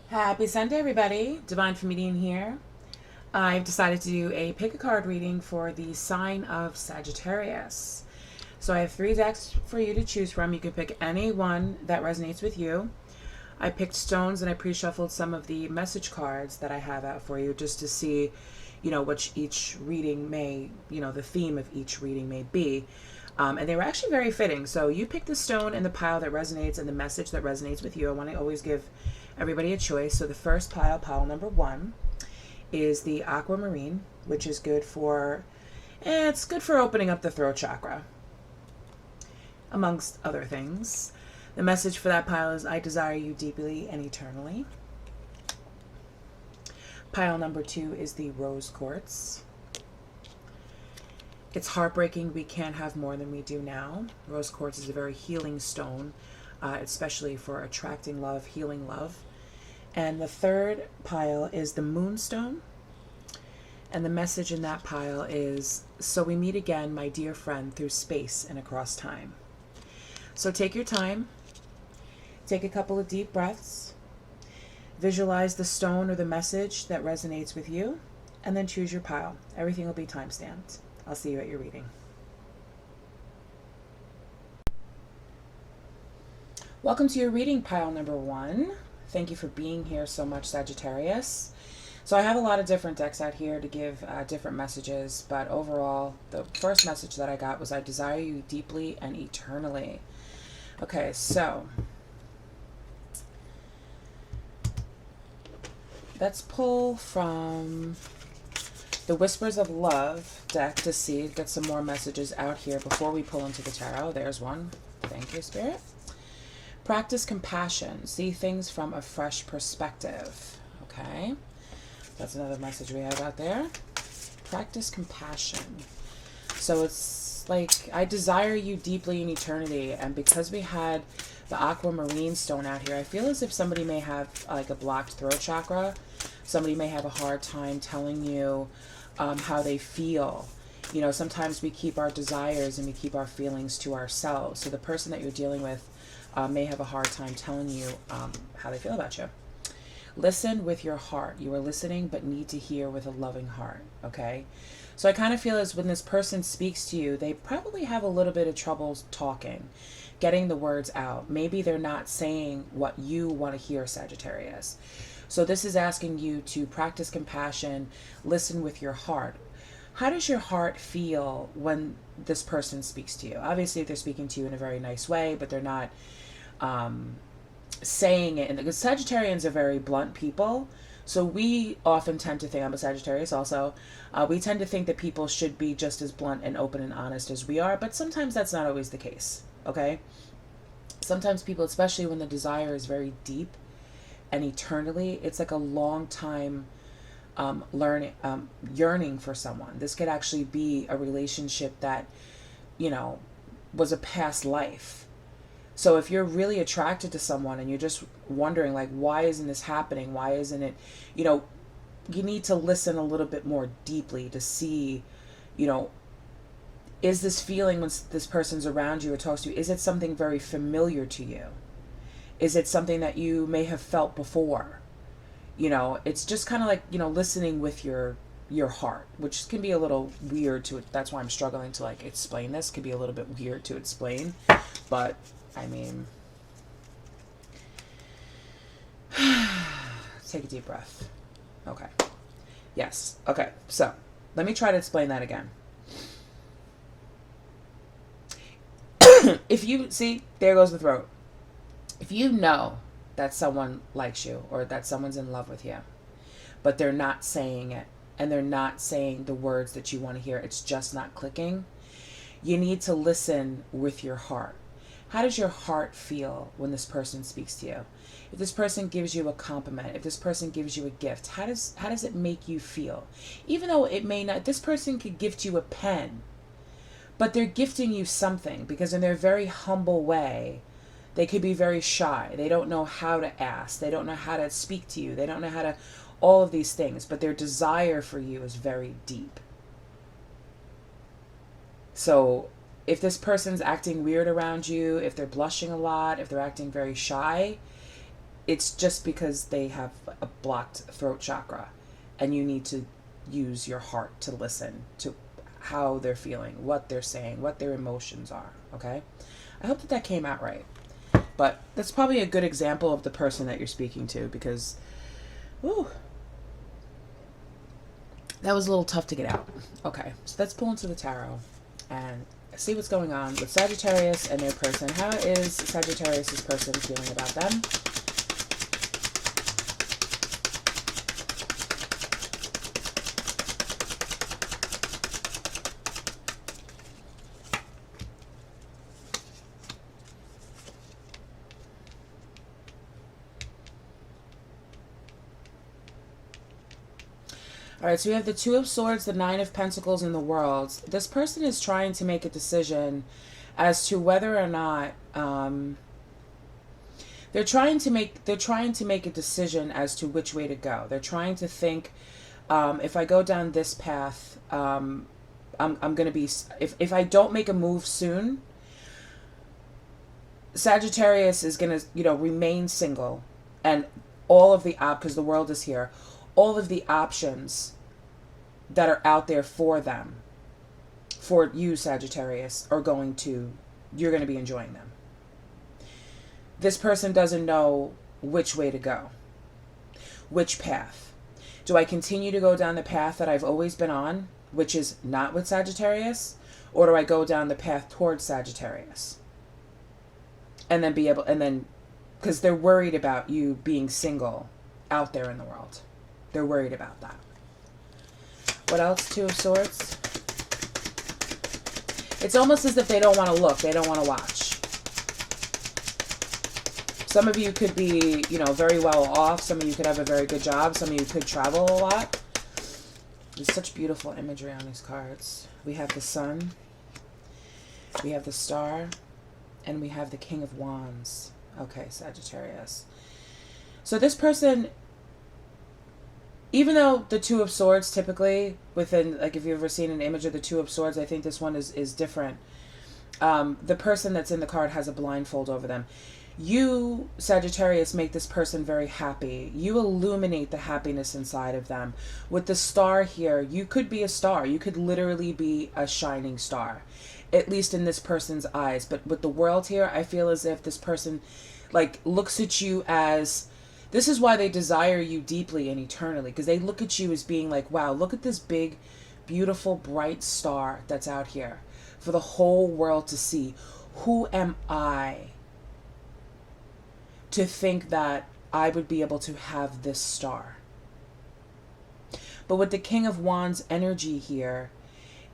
Happy Sunday, everybody. Divine Comedian here. I've decided to do a pick a card reading for the sign of Sagittarius. So I have 3 decks for you to choose from. You can pick any one that resonates with you. I picked stones and I pre-shuffled some of the message cards that I have out for you just to see, which each reading may, the theme of each reading may be. And they were actually very fitting. So you pick the stone and the pile that resonates and the message that resonates with you. I want to always give everybody a choice. So the first pile number 1, is the aquamarine, which is good for, it's good for opening up the throat chakra, amongst other things. The message for that pile is, I desire you deeply and eternally. Pile number 2 is the rose quartz. It's heartbreaking we can't have more than we do now. Rose quartz is a very healing stone, especially for attracting love, healing love. And the third pile is the moonstone. And the message in that pile is, so we meet again, my dear friend, through space and across time. So take your time. Take a couple of deep breaths. Visualize the stone or the message that resonates with you. And then choose your pile. Everything will be time-stamped. I'll see you at your reading. Welcome to your reading, pile number 1. Thank you for being here so much, Sagittarius. So I have a lot of different decks out here to give different messages, but overall, the first message that I got was, I desire you deeply and eternally. Okay, so let's pull from the Whispers of Love deck to see, get some more messages out here before we pull into the tarot. There's one. Thank you, Spirit. Practice compassion. See things from a fresh perspective. Okay. That's another message we have out there. Practice compassion. So it's like, I desire you deeply in eternity. And because we had the aquamarine stone out here, I feel as if somebody may have like a blocked throat chakra. Somebody may have a hard time telling you how they feel. Sometimes we keep our desires and we keep our feelings to ourselves. So the person that you're dealing with may have a hard time telling you how they feel about you. Listen with your heart. You are listening, but need to hear with a loving heart, okay? So I kind of feel as when this person speaks to you, they probably have a little bit of trouble talking, getting the words out. Maybe they're not saying what you want to hear, Sagittarius. So this is asking you to practice compassion, listen with your heart. How does your heart feel when this person speaks to you? Obviously, they're speaking to you in a very nice way, but they're not saying it. And because Sagittarians are very blunt people, so we often tend to think, I'm a Sagittarius also, we tend to think that people should be just as blunt and open and honest as we are, but sometimes that's not always the case, okay? Sometimes people, especially when the desire is very deep and eternally, it's like a long time yearning for someone. This could actually be a relationship that, was a past life. So if you're really attracted to someone and you're just wondering, like, why isn't this happening? Why isn't it, you need to listen a little bit more deeply to see, is this feeling when this person's around you or talks to you, is it something very familiar to you? Is it something that you may have felt before? It's just kind of like, listening with your heart, which can be a little weird to it. That's why I'm struggling to like explain this. Could be a little bit weird to explain, but I mean, take a deep breath. Okay. Yes. Okay. So let me try to explain that again. If you see, there goes the throat. If you know that someone likes you or that someone's in love with you, but they're not saying it and they're not saying the words that you want to hear, it's just not clicking, you need to listen with your heart. How does your heart feel when this person speaks to you? If this person gives you a compliment, if this person gives you a gift, how does it make you feel? Even though it may not, this person could gift you a pen, but they're gifting you something because in their very humble way, they could be very shy. They don't know how to ask. They don't know how to speak to you. They don't know how to, all of these things, but their desire for you is very deep. So if this person's acting weird around you, if they're blushing a lot, if they're acting very shy, it's just because they have a blocked throat chakra, and you need to use your heart to listen to how they're feeling, what they're saying, what their emotions are, okay? I hope that that came out right. But that's probably a good example of the person that you're speaking to, because, ooh, that was a little tough to get out. Okay, so let's pull into the tarot and see what's going on with Sagittarius and their person. How is Sagittarius' person feeling about them? All right, so we have the Two of Swords, the Nine of Pentacles, and the World. This person is trying to make a decision as to whether or not they're trying to make a decision as to which way to go. They're trying to think, if I go down this path, I'm going to be, if I don't make a move soon, Sagittarius is going to, remain single, and all of the because the World is here, all of the options that are out there for them, for you, Sagittarius, you're going to be enjoying them. This person doesn't know which way to go, which path. Do I continue to go down the path that I've always been on, which is not with Sagittarius, or do I go down the path towards Sagittarius? And then because they're worried about you being single out there in the world. They're worried about that. What else? Two of Swords. It's almost as if they don't want to look. They don't want to watch. Some of you could be, very well off. Some of you could have a very good job. Some of you could travel a lot. There's such beautiful imagery on these cards. We have the Sun. We have the Star. And we have the King of Wands. Okay, Sagittarius. So this person, even though the Two of Swords typically within, like if you've ever seen an image of the Two of Swords, I think this one is different. The person that's in the card has a blindfold over them. You, Sagittarius, make this person very happy. You illuminate the happiness inside of them. With the Star here, you could be a star. You could literally be a shining star, at least in this person's eyes. But with the World here, I feel as if this person looks at you as, this is why they desire you deeply and eternally, because they look at you as being like, wow, look at this big, beautiful, bright star that's out here for the whole world to see. Who am I to think that I would be able to have this star? But with the King of Wands energy here,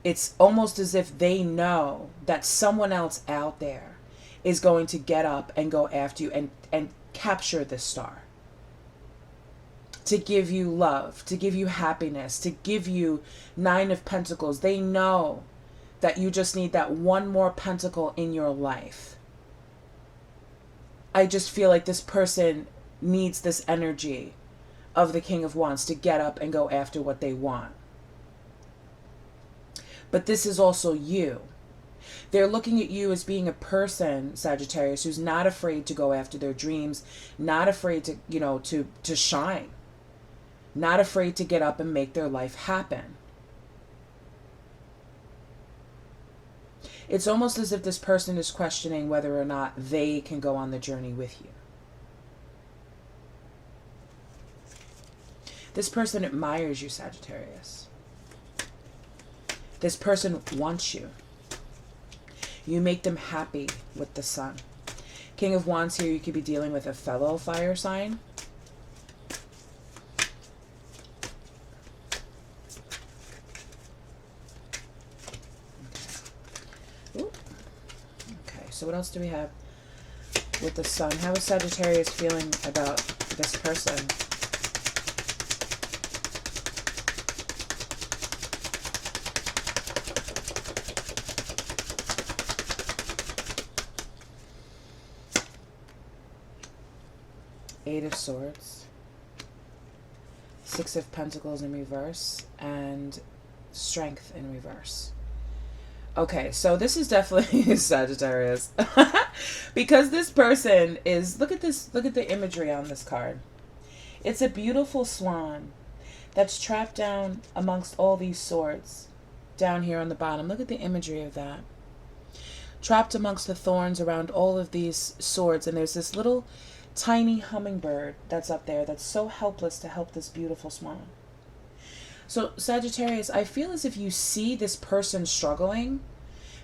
it's almost as if they know that someone else out there is going to get up and go after you and capture this star. To give you love, to give you happiness, to give you Nine of Pentacles. They know that you just need that one more pentacle in your life. I just feel like this person needs this energy of the King of Wands to get up and go after what they want. But this is also you. They're looking at you as being a person, Sagittarius, who's not afraid to go after their dreams, not afraid to, to shine, not afraid to get up and make their life happen. It's almost as if this person is questioning whether or not they can go on the journey with you. This person admires you, Sagittarius. This person wants you. You make them happy with the Sun. King of Wands here, you could be dealing with a fellow fire sign. Okay, so what else do we have with the Sun? How is Sagittarius feeling about this person? Eight of Swords, Six of Pentacles in reverse, and Strength in reverse. Okay, so this is definitely Sagittarius. Because this person is, look at this, look at the imagery on this card. It's a beautiful swan that's trapped down amongst all these swords down here on the bottom. Look at the imagery of that. Trapped amongst the thorns around all of these swords, and there's this little tiny hummingbird that's up there that's so helpless to help this beautiful swan. So Sagittarius, I feel as if you see this person struggling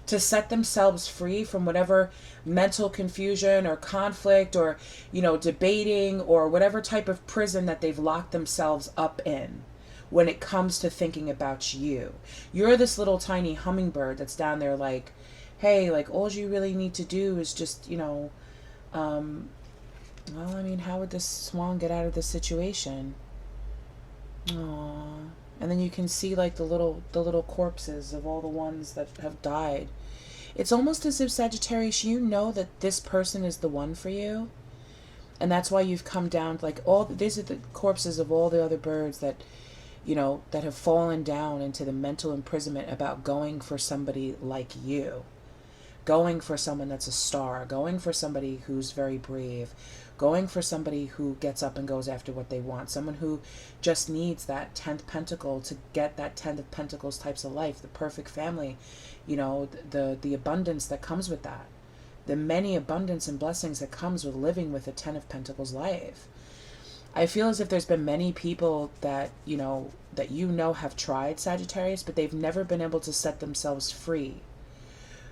to set themselves free from whatever mental confusion or conflict or, you know, debating or whatever type of prison that they've locked themselves up in when it comes to thinking about you. You're this little tiny hummingbird that's down there like, hey, like all you really need to do is just, you know, well, I mean, how would this swan get out of this situation? Aww. And then you can see like the little corpses of all the ones that have died. It's almost as if, Sagittarius, you know that this person is the one for you. And that's why you've come down, like these are the corpses of all the other birds that, you know, that have fallen down into the mental imprisonment about going for somebody like you. Going for someone that's a star, going for somebody who's very brave, going for somebody who gets up and goes after what they want, someone who just needs that 10th pentacle to get that 10th of pentacles types of life, the perfect family, you know, the abundance that comes with that, the many abundance and blessings that comes with living with a 10 of pentacles life. I feel as if there's been many people that, you know, have tried Sagittarius, but they've never been able to set themselves free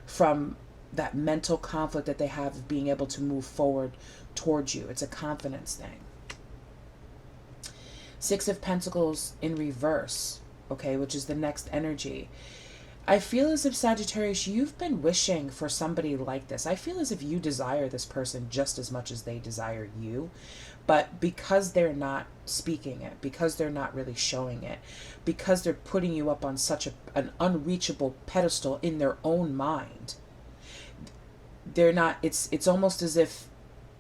from that mental conflict that they have of being able to move forward towards you. It's a confidence thing. 6 of Pentacles in reverse, okay, which is the next energy. I feel as if, Sagittarius, you've been wishing for somebody like this. I feel as if you desire this person just as much as they desire you, but because they're not speaking it, because they're not really showing it, because they're putting you up on such an unreachable pedestal in their own mind, they're not, it's almost as if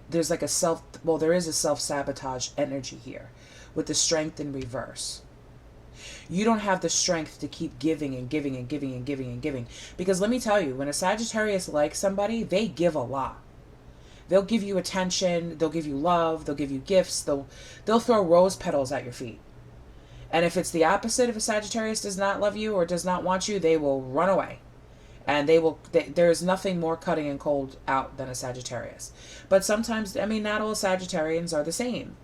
there's like there is a self-sabotage energy here with the strength in reverse. You don't have the strength to keep giving and giving and giving and giving and giving. Because let me tell you, when a Sagittarius likes somebody, they give a lot. They'll give you attention, they'll give you love, they'll give you gifts, they'll throw rose petals at your feet. And if it's the opposite, if a Sagittarius does not love you or does not want you, they will run away. And there is nothing more cutting and cold out than a Sagittarius. But sometimes, I mean, not all Sagittarians are the same.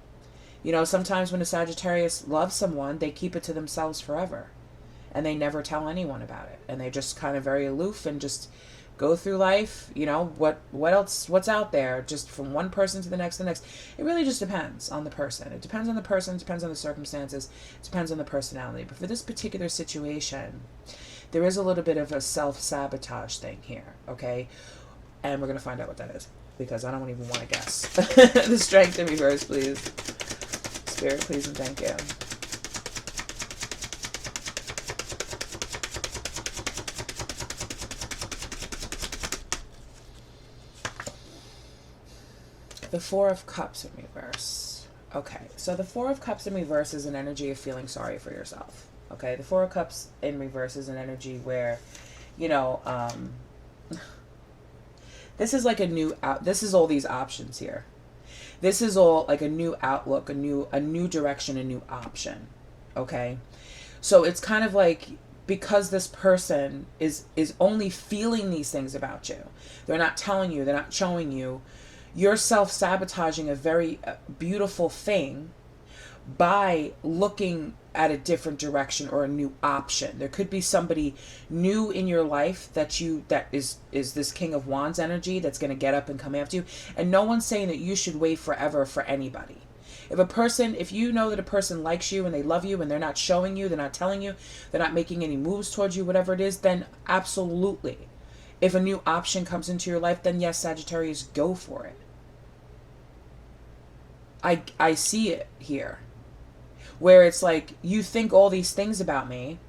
You know, sometimes when a Sagittarius loves someone, they keep it to themselves forever. And they never tell anyone about it. And they're just kind of very aloof and just go through life. You know, what else, what's out there, just from one person to the next. It really just depends on the person. It depends on the person, it depends on the circumstances, it depends on the personality. But for this particular situation, there is a little bit of a self-sabotage thing here, okay? And we're going to find out what that is, because I don't even want to guess. The strength in reverse, please. Spirit, please and thank you. The 4 of Cups in reverse. Okay, so the 4 of Cups in reverse is an energy of feeling sorry for yourself. Okay, the 4 of Cups in reverse is an energy where, you know, this is like this is all these options here. This is all like a new outlook, a new direction, a new option. Okay, so it's kind of like, because this person is only feeling these things about you, they're not telling you, they're not showing you, you're self-sabotaging a very beautiful thing by looking at a different direction or a new option. There could be somebody new in your life that is this King of Wands energy that's going to get up and come after you. And no one's saying that you should wait forever for anybody. If you know that a person likes you and they love you and they're not showing you, they're not telling you, they're not making any moves towards you, whatever it is, then absolutely. If a new option comes into your life, then yes, Sagittarius, go for it. I see it here, where it's like, you think all these things about me,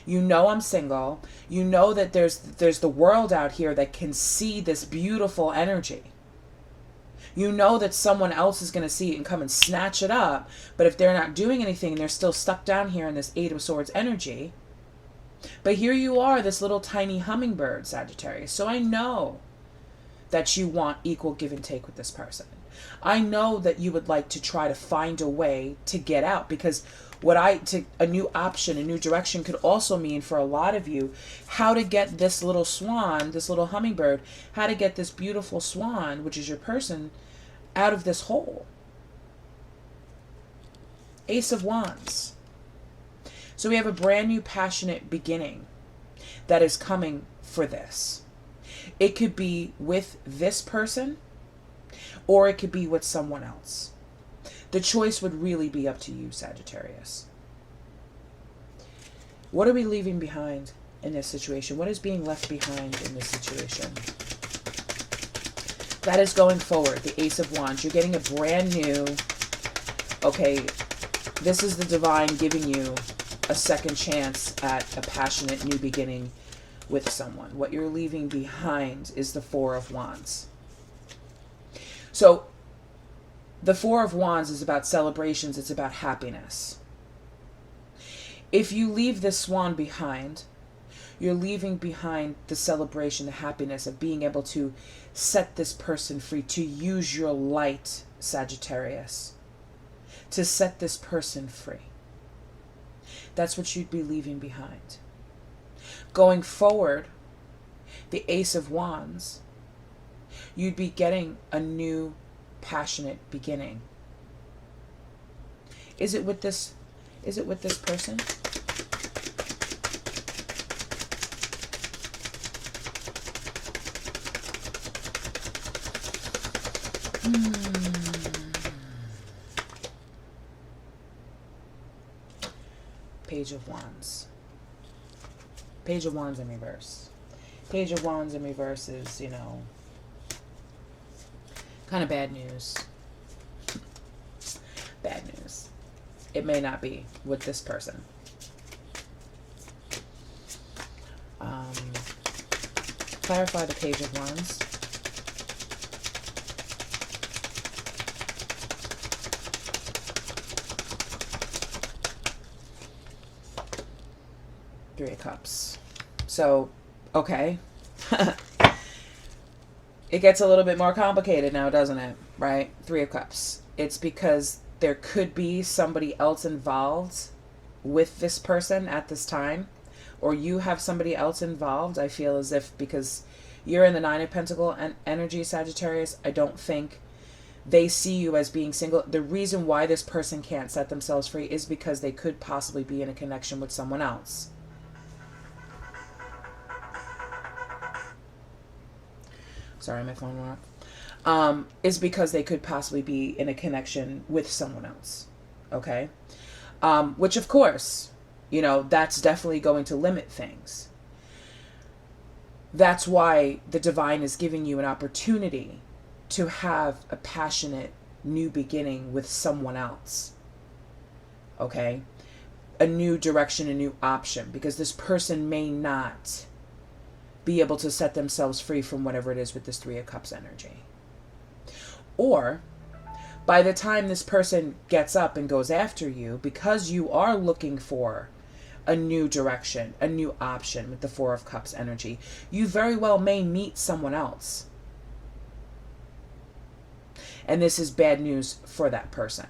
you know I'm single, you know that there's the world out here that can see this beautiful energy. You know that someone else is going to see it and come and snatch it up, but if they're not doing anything and they're still stuck down here in this 8 of Swords energy, But here you are, this little tiny hummingbird, Sagittarius. So I know that you want equal give and take with this person. I know that you would like to try to find a way to get out, because a new option, a new direction could also mean for a lot of you how to get this little swan, this little hummingbird, how to get this beautiful swan, which is your person, out of this hole. Ace of Wands. So we have a brand new passionate beginning that is coming for this. It could be with this person, or it could be with someone else. The choice would really be up to you, Sagittarius. What are we leaving behind in this situation? What is being left behind in this situation? That is going forward, the Ace of Wands. You're getting a brand new, okay, this is the divine giving you a second chance at a passionate new beginning with someone. What you're leaving behind is the Four of Wands. So the Four of Wands is about celebrations. It's about happiness. If you leave this swan behind, you're leaving behind the celebration, the happiness of being able to set this person free, to use your light, Sagittarius, to set this person free. That's what you'd be leaving behind. Going forward, the Ace of Wands, you'd be getting a new passionate beginning. Is it with this person? Page of Wands. Page of Wands in reverse. Page of Wands in reverse is, you know, kind of bad news. Bad news. It may not be with this person. Clarify the Page of Wands. Three of Cups. So, okay. It gets a little bit more complicated now, doesn't it? Right? Three of Cups. It's because there could be somebody else involved with this person at this time, or you have somebody else involved. I feel as if because you're in the Nine of Pentacles and energy, Sagittarius, I don't think they see you as being single. The reason why this person can't set themselves free is because they could possibly be in a connection with someone else. Sorry, my phone went off. Is because they could possibly be in a connection with someone else. Okay? Which, of course, you know, that's definitely going to limit things. That's why the divine is giving you an opportunity to have a passionate new beginning with someone else. Okay? A new direction, a new option. Because this person may not be able to set themselves free from whatever it is with this Three of Cups energy. Or, by the time this person gets up and goes after you, because you are looking for a new direction, a new option with the Four of Cups energy, you very well may meet someone else. And this is bad news for that person.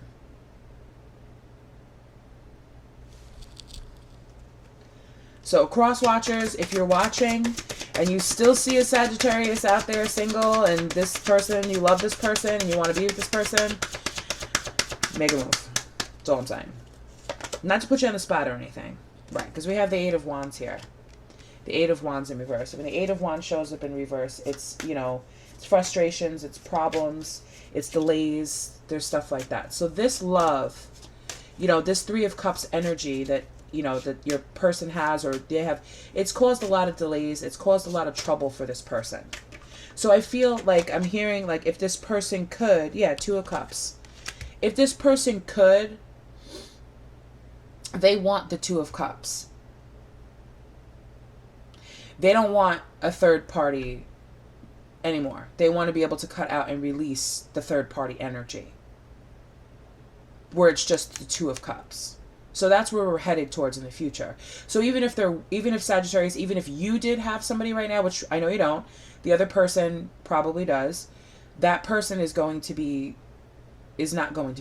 So, cross watchers, if you're watching and you still see a Sagittarius out there single, and this person, you love this person, and you want to be with this person, make a move. That's all I'm saying. Not to put you on the spot or anything. Right, because we have the Eight of Wands here. The Eight of Wands in reverse. When the Eight of Wands shows up in reverse, it's, you know, it's frustrations, it's problems, it's delays, there's stuff like that. So this love, you know, this Three of Cups energy that, you know, that your person has, or they have, it's caused a lot of delays. It's caused a lot of trouble for this person. So I feel like I'm hearing, like, if this person could, yeah, Two of Cups. If this person could, they want the Two of Cups. They don't want a third party anymore. They want to be able to cut out and release the third party energy, where it's just the Two of Cups. So that's where we're headed towards in the future. So even if Sagittarius, even if you did have somebody right now, which I know you don't, the other person probably does, that person is not going to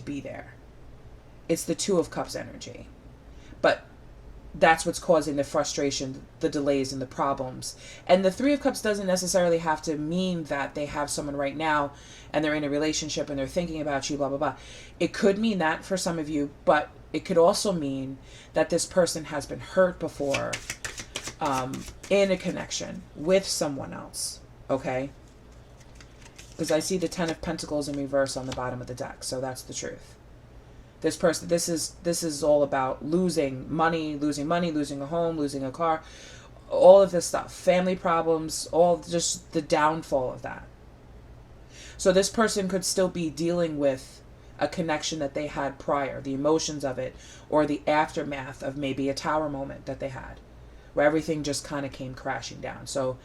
be there. It's the Two of Cups energy. But that's what's causing the frustration, the delays, and the problems. And the Three of Cups doesn't necessarily have to mean that they have someone right now and they're in a relationship and they're thinking about you, blah, blah, blah. It could mean that for some of you, but it could also mean that this person has been hurt before in a connection with someone else, okay? Because I see the Ten of Pentacles in reverse on the bottom of the deck, so that's the truth. This person, this is all about losing money, losing a home, losing a car, all of this stuff, family problems, all just the downfall of that. So this person could still be dealing with a connection that they had prior, the emotions of it, or the aftermath of maybe a tower moment that they had, where everything just kind of came crashing down. So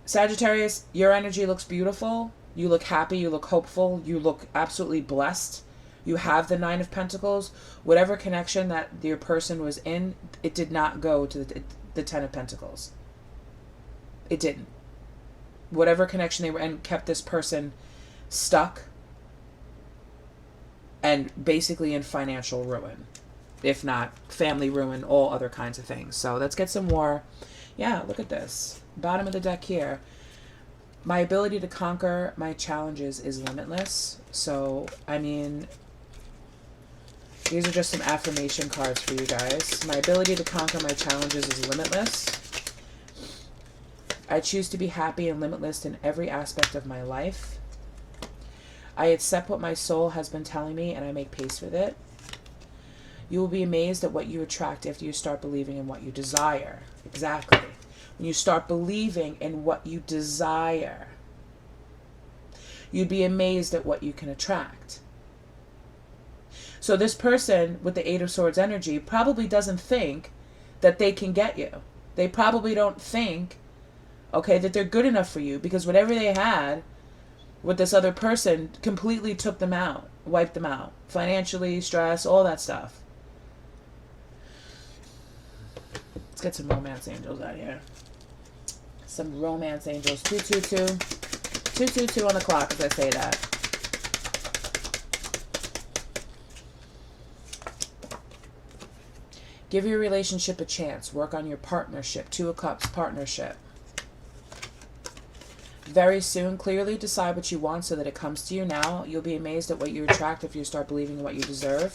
Sagittarius, your energy looks beautiful. You look happy, you look hopeful, you look absolutely blessed. You have the Nine of Pentacles. Whatever connection that your person was in, it did not go to the Ten of Pentacles. It didn't. Whatever connection they were in kept this person stuck and basically in financial ruin, if not family ruin, all other kinds of things. So let's get some more. Yeah, look at this. Bottom of the deck here. My ability to conquer my challenges is limitless. So, I mean, these are just some affirmation cards for you guys. My ability to conquer my challenges is limitless. I choose to be happy and limitless in every aspect of my life. I accept what my soul has been telling me and I make peace with it. You will be amazed at what you attract after you start believing in what you desire. Exactly. When you start believing in what you desire, you'd be amazed at what you can attract. So this person with the Eight of Swords energy probably doesn't think that they can get you. They probably don't think, okay, that they're good enough for you, because whatever they had with this other person completely took them out, wiped them out. Financially, stress, all that stuff. Let's get some romance angels out here. Some romance angels. 222. 222 on the clock as I say that. Give your relationship a chance. Work on your partnership. Two of Cups, partnership. Very soon, clearly decide what you want so that it comes to you now. You'll be amazed at what you attract if you start believing in what you deserve.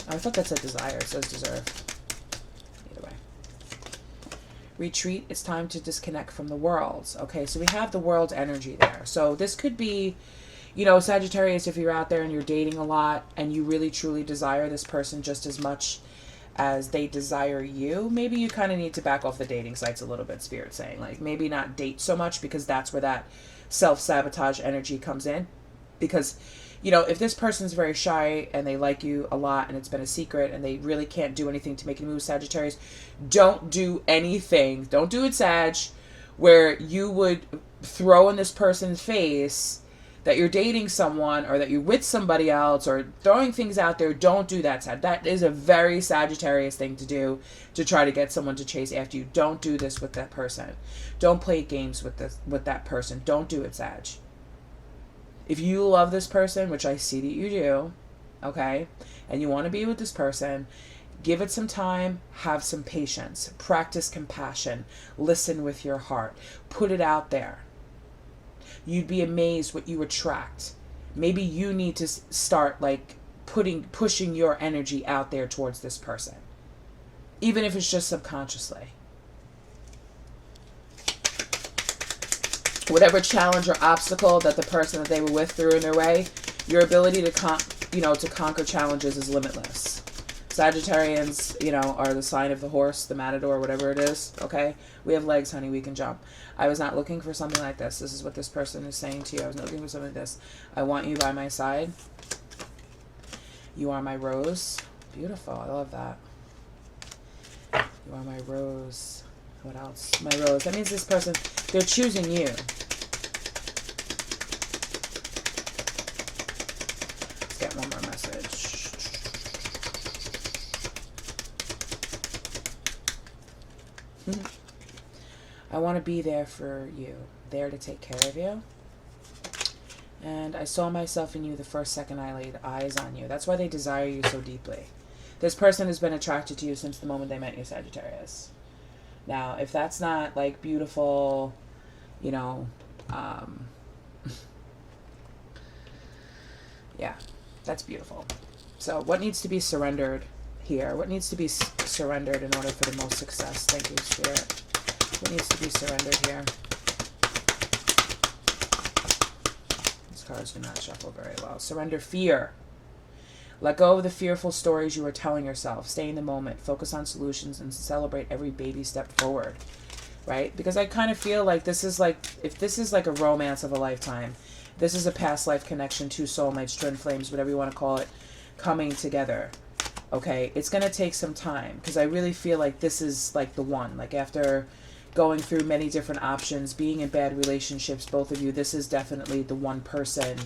Oh, I thought that said desire. It says deserve. Either way. Retreat. It's time to disconnect from the world. Okay, so we have the world energy there. So this could be, you know, Sagittarius, if you're out there and you're dating a lot and you really truly desire this person just as much as they desire you, maybe you kind of need to back off the dating sites a little bit, Spirit saying. Like, maybe not date so much, because that's where that self-sabotage energy comes in. Because, you know, if this person's very shy and they like you a lot and it's been a secret and they really can't do anything to make a move, Sagittarius, don't do anything. Don't do it, Sag, where you would throw in this person's face that you're dating someone or that you're with somebody else or throwing things out there. Don't do that, Sag. That is a very Sagittarius thing to do, to try to get someone to chase after you. Don't do this with that person. Don't play games with that person. Don't do it, Sag. If you love this person, which I see that you do, okay, and you want to be with this person, give it some time, have some patience, practice compassion, listen with your heart, put it out there. You'd be amazed what you attract. Maybe you need to start like pushing your energy out there towards this person, even if it's just subconsciously. Whatever challenge or obstacle that the person that they were with threw in their way, your ability to conquer challenges is limitless. Sagittarians, you know, are the sign of the horse, the matador, whatever it is, okay? We have legs, honey, we can jump. I was not looking for something like this. This is what this person is saying to you. I was not looking for something like this. I want you by my side. You are my rose. Beautiful, I love that. You are my rose. What else? My rose. That means this person, they're choosing you. Let's get one more message. I want to be there for you, there to take care of you. And I saw myself in you the first second I laid eyes on you. That's why they desire you so deeply. This person has been attracted to you since the moment they met you, Sagittarius. Now, if that's not like beautiful, you know, yeah, that's beautiful. So what needs to be surrendered here? What needs to be surrendered in order for the most success? Thank you, Spirit. What needs to be surrendered here? These cards do not shuffle very well. Surrender fear. Let go of the fearful stories you are telling yourself. Stay in the moment. Focus on solutions and celebrate every baby step forward. Right? Because I kind of feel like this is like, if this is like a romance of a lifetime, this is a past life connection, two soulmates, twin flames, whatever you want to call it, coming together. Okay? It's going to take some time because I really feel like this is like the one. Like after going through many different options, being in bad relationships, both of you, this is definitely the one person,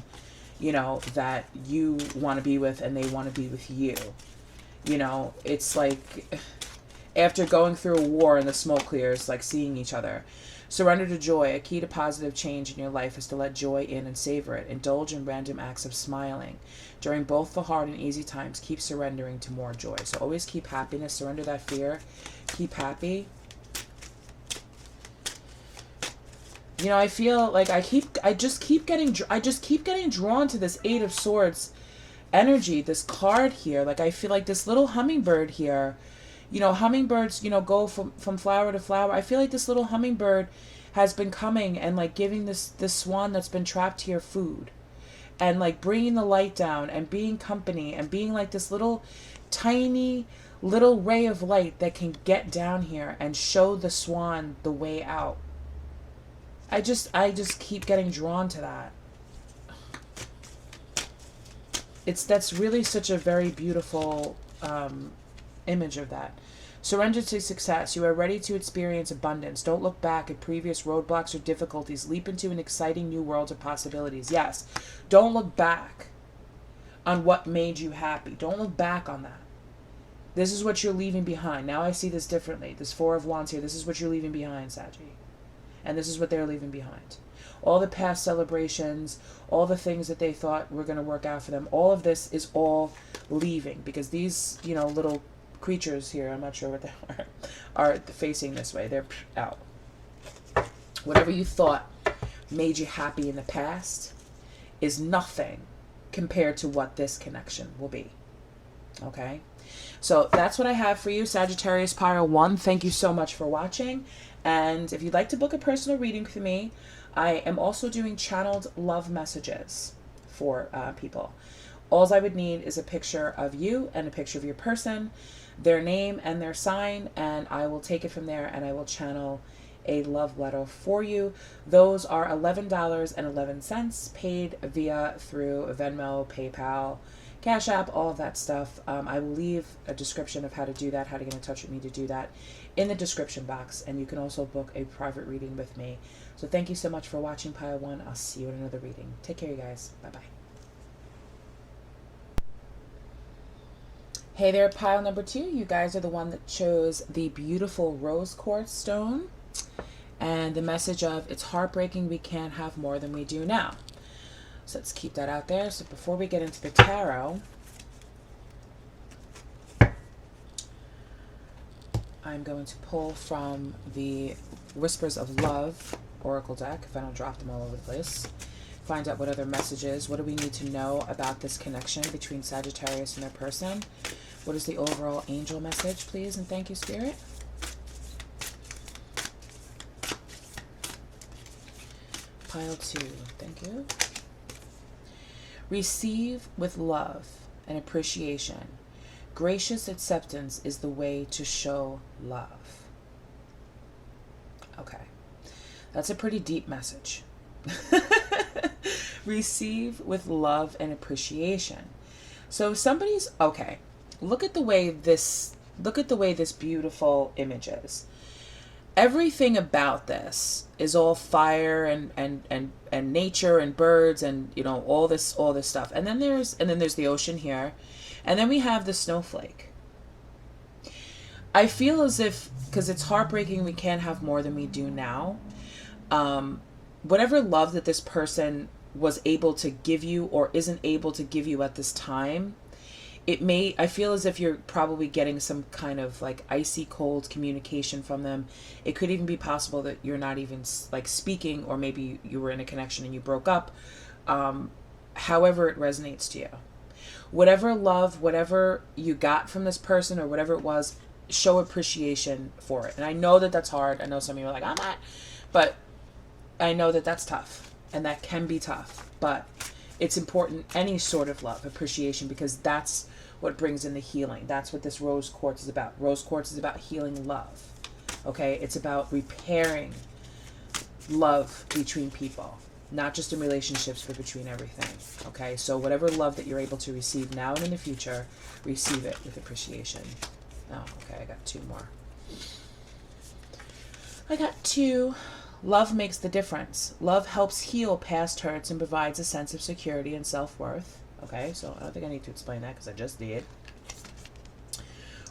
you know, that you want to be with and they want to be with you. You know, it's like after going through a war and the smoke clears, like seeing each other. Surrender to joy. A key to positive change in your life is to let joy in and savor it. Indulge in random acts of smiling. During both the hard and easy times, keep surrendering to more joy. So always keep happiness. Surrender that fear. Keep happy. You know, I feel like I just keep getting drawn to this Eight of Swords energy, this card here. Like I feel like this little hummingbird here, you know, hummingbirds, you know, go from flower to flower. I feel like this little hummingbird has been coming and like giving this swan that's been trapped here food and like bringing the light down and being company and being like this little tiny little ray of light that can get down here and show the swan the way out. I just keep getting drawn to that. That's really such a very beautiful image of that. Surrender to success. You are ready to experience abundance. Don't look back at previous roadblocks or difficulties. Leap into an exciting new world of possibilities. Yes, don't look back on what made you happy. Don't look back on that. This is what you're leaving behind. Now I see this differently. This Four of Wands here. This is what you're leaving behind, Saggy. And this is what they're leaving behind. All the past celebrations, all the things that they thought were going to work out for them, all of this is all leaving. Because these, you know, little creatures here, I'm not sure what they are facing this way. They're out. Whatever you thought made you happy in the past is nothing compared to what this connection will be. Okay? So that's what I have for you, Sagittarius Pile 1. Thank you so much for watching. And if you'd like to book a personal reading with me, I am also doing channeled love messages for people. All I would need is a picture of you and a picture of your person, their name and their sign, and I will take it from there and I will channel a love letter for you. Those are $11.11 paid through Venmo, PayPal, Cash App, all of that stuff. I will leave a description of how to do that, how to get in touch with me to do that in the description box. And you can also book a private reading with me. So thank you so much for watching Pile 1. I'll see you in another reading. Take care, you guys. Bye-bye. Hey there, Pile number 2. You guys are the one that chose the beautiful rose quartz stone. And the message of, it's heartbreaking we can't have more than we do now. So let's keep that out there. So before we get into the tarot, I'm going to pull from the Whispers of Love Oracle deck, if I don't drop them all over the place. Find out what other messages, what do we need to know about this connection between Sagittarius and their person? What is the overall angel message, please? And thank you, Spirit. Pile 2, thank you. Receive with love and appreciation. Gracious acceptance is the way to show love. Okay. That's a pretty deep message. Receive with love and appreciation. So somebody's, okay, look at the way this beautiful image is. Everything about this is all fire and nature and birds and, you know, all this stuff. And then there's the ocean here. And then we have the snowflake. I feel as if, because it's heartbreaking, we can't have more than we do now. Whatever love that this person was able to give you or isn't able to give you at this time, I feel as if you're probably getting some kind of like icy cold communication from them. It could even be possible that you're not even like speaking, or maybe you were in a connection and you broke up. However it resonates to you. Whatever love, whatever you got from this person or whatever it was, show appreciation for it. And I know that that's hard. I know some of you are like, I'm not. But I know that that's tough. And that can be tough. But it's important, any sort of love, appreciation, because that's what brings in the healing. That's what this rose quartz is about. Rose quartz is about healing love. Okay? It's about repairing love between people. Not just in relationships, but between everything. Okay? So whatever love that you're able to receive now and in the future, receive it with appreciation. Oh, okay. I got two more. I got two. Love makes the difference. Love helps heal past hurts and provides a sense of security and self-worth. Okay, so I don't think I need to explain that because I just did.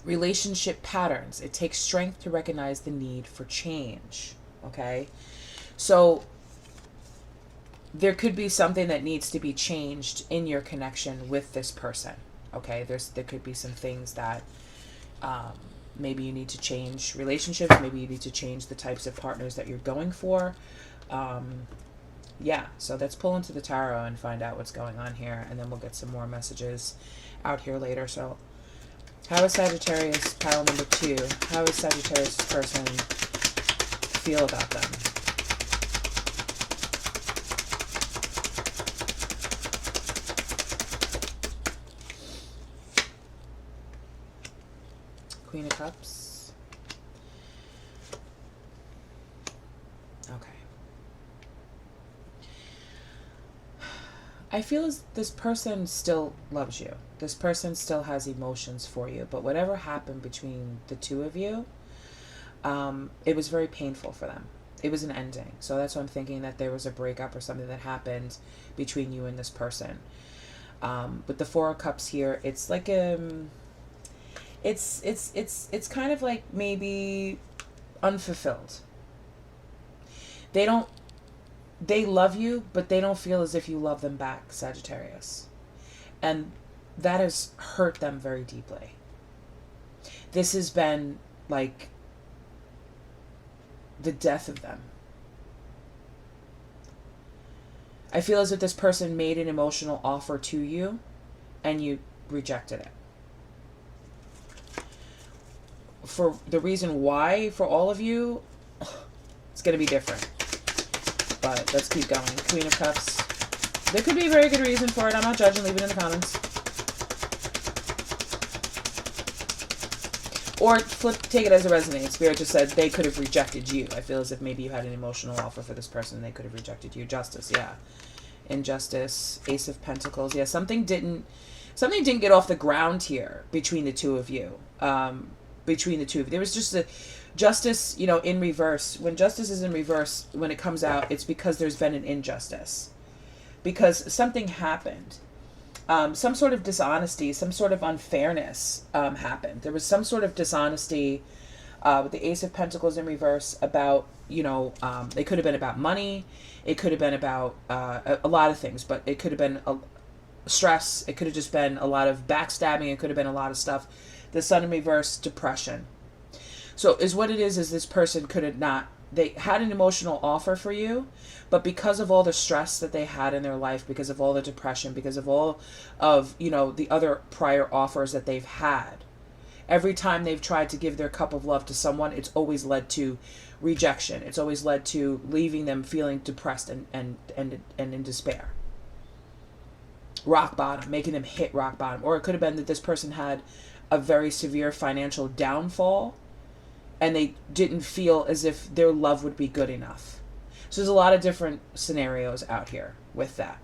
Relationship patterns. It takes strength to recognize the need for change. Okay, so there could be something that needs to be changed in your connection with this person. Okay, there could be some things that maybe you need to change relationships. Maybe you need to change the types of partners that you're going for. Yeah, so let's pull into the tarot and find out what's going on here, and then we'll get some more messages out here later. So how is Sagittarius, pile number 2, how is Sagittarius person feel about them? Queen of Cups. Okay. I feel as this person still loves you. This person still has emotions for you. But whatever happened between the two of you, it was very painful for them. It was an ending. So that's why I'm thinking that there was a breakup or something that happened between you and this person. With the Four of Cups here, it's like it's kind of like maybe unfulfilled. They love you, but they don't feel as if you love them back, Sagittarius. And that has hurt them very deeply. This has been like the death of them. I feel as if this person made an emotional offer to you and you rejected it. For the reason why, for all of you, it's going to be different. But let's keep going. Queen of Cups. There could be a very good reason for it. I'm not judging. Leave it in the comments. Or take it as a resonating. Spirit just said they could have rejected you. I feel as if maybe you had an emotional offer for this person and they could have rejected you. Justice, yeah. Injustice. Ace of Pentacles. Yeah, something didn't get off the ground here between the two of you. There was just a justice, in reverse. When justice is in reverse, when it comes out, it's because there's been an injustice. Because something happened. Some sort of dishonesty, some sort of unfairness happened. There was some sort of dishonesty with the Ace of Pentacles in reverse about, it could have been about money. It could have been about a lot of things, but it could have been stress. It could have just been a lot of backstabbing. It could have been a lot of stuff. The Sun in reverse, depression. So is what it is this person could have not, they had an emotional offer for you, but because of all the stress that they had in their life, because of all the depression, because of all of, the other prior offers that they've had, every time they've tried to give their cup of love to someone, it's always led to rejection. It's always led to leaving them feeling depressed and in despair. Rock bottom, making them hit rock bottom. Or it could have been that this person had a very severe financial downfall and they didn't feel as if their love would be good enough. So there's a lot of different scenarios out here with that.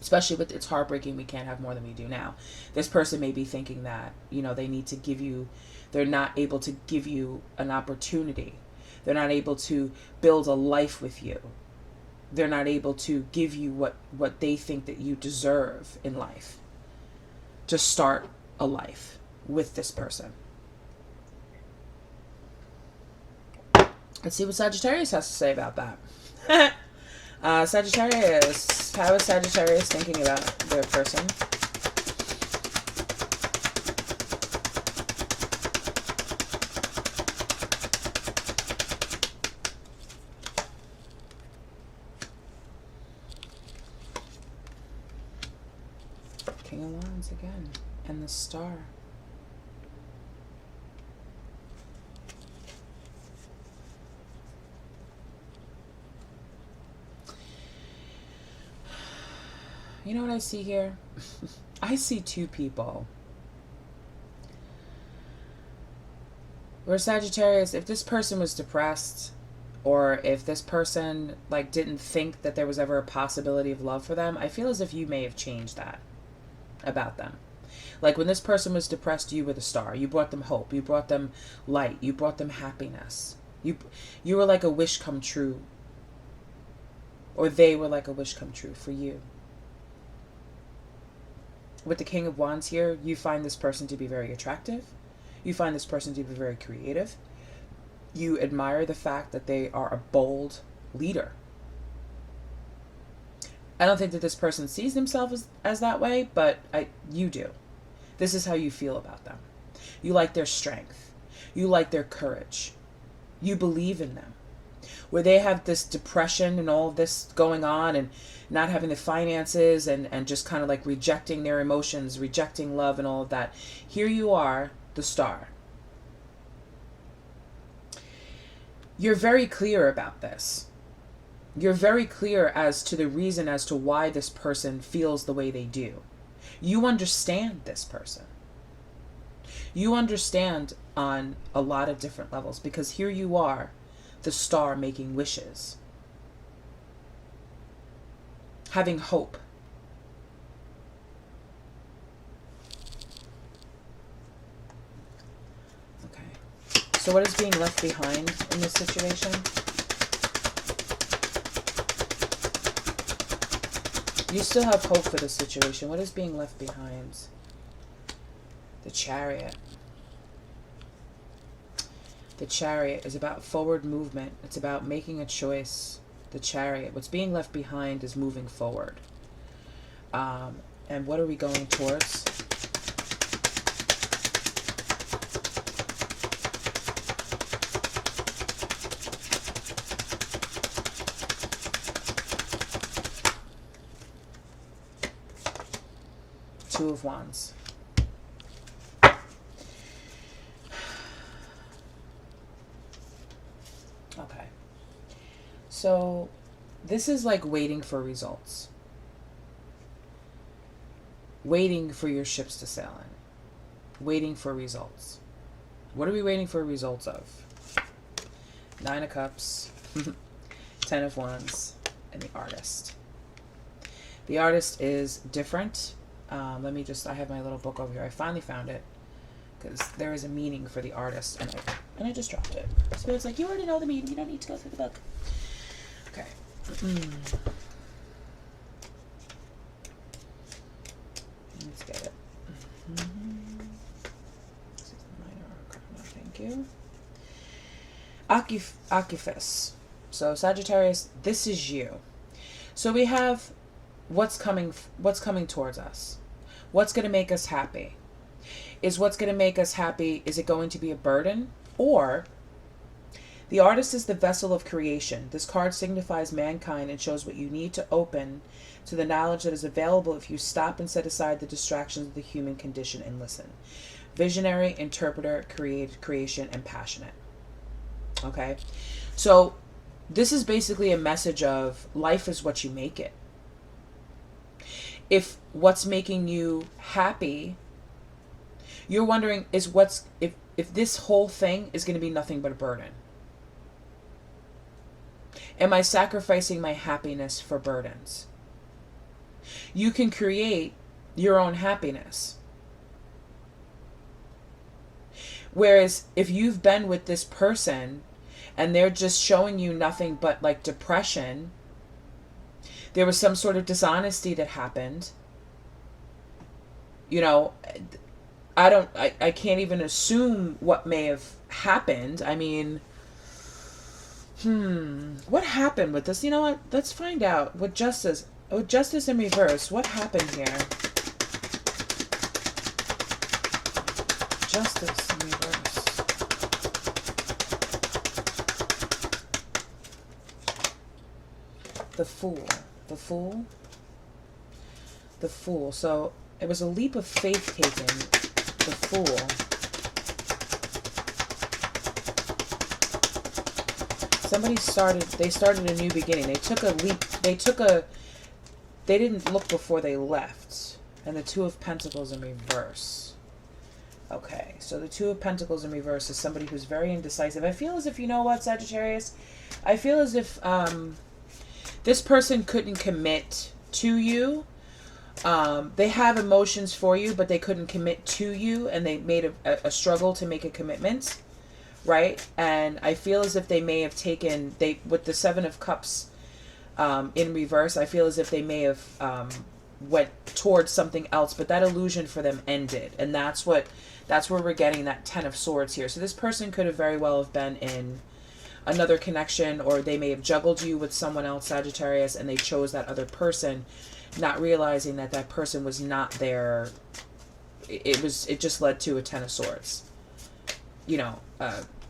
Especially with it's heartbreaking, we can't have more than we do now. This person may be thinking that, they need to give you, they're not able to give you an opportunity. They're not able to build a life with you. They're not able to give you what they think that you deserve in life. To start a life with this person. Let's see what Sagittarius has to say about that. Sagittarius. How is Sagittarius thinking about their person? King of Wands again. And the Star. You know what I see here? I see two people. Where Sagittarius, if this person was depressed, or if this person like didn't think that there was ever a possibility of love for them, I feel as if you may have changed that about them. Like when this person was depressed, you were the star. You brought them hope. You brought them light. You brought them happiness. You were like a wish come true. Or they were like a wish come true for you. With the King of Wands here, you find this person to be very attractive. You find this person to be very creative. You admire the fact that they are a bold leader. I don't think that this person sees themselves as that way, but you do. This is how you feel about them. You like their strength. You like their courage. You believe in them. Where they have this depression and all this going on and not having the finances and just kind of like rejecting their emotions, rejecting love and all of that. Here you are, the star. You're very clear about this. You're very clear as to the reason as to why this person feels the way they do. You understand this person. You understand on a lot of different levels because here you are, the star making wishes. Having hope. Okay. So what is being left behind in this situation? You still have hope for this situation. What is being left behind? The Chariot. The Chariot is about forward movement. It's about making a choice. The Chariot. What's being left behind is moving forward. And what are we going towards? Two of Wands. Okay. So this is like waiting for results. Waiting for your ships to sail in. Waiting for results. What are we waiting for results of? 9 of Cups, 10 of Wands, and the Artist. The Artist is different. Let me just, I have my little book over here. I finally found it because there is a meaning for the Artist, and I just dropped it. So it's like, you already know the meaning. You don't need to go through the book. Okay. Let's get it. This is the minor arcana. Thank you. Occupus. So Sagittarius, this is you. So we have what's coming towards us. What's going to make us happy? Is what's going to make us happy, is it going to be a burden? Or the Artist is the vessel of creation. This card signifies mankind and shows what you need to open to the knowledge that is available if you stop and set aside the distractions of the human condition and listen. Visionary, interpreter, creation, and passionate. Okay? So this is basically a message of life is what you make it. If what's making you happy, you're wondering is if this whole thing is going to be nothing but a burden. Am I sacrificing my happiness for burdens? You can create your own happiness. Whereas if you've been with this person and they're just showing you nothing but like depression, there was some sort of dishonesty that happened. You know, I can't even assume what may have happened. I mean, What happened with this? You know what? Let's find out. With justice. Oh, justice in reverse. What happened here? Justice in reverse. The Fool. The Fool. The Fool. So it was a leap of faith taken. The Fool. Somebody started a new beginning. They took a leap. They didn't look before they left. And the Two of Pentacles in reverse. Okay, so the Two of Pentacles in reverse is somebody who's very indecisive. I feel as if, you know what, Sagittarius? I feel as if this person couldn't commit to you. They have emotions for you, but they couldn't commit to you, and they made a struggle to make a commitment. Right? And I feel as if they may have taken, with the Seven of Cups in reverse, I feel as if they may have went towards something else, but that illusion for them ended. And that's where we're getting that Ten of Swords here. So this person could have very well have been in another connection, or they may have juggled you with someone else, Sagittarius, and they chose that other person, not realizing that that person was not there. It just led to a Ten of Swords. You know,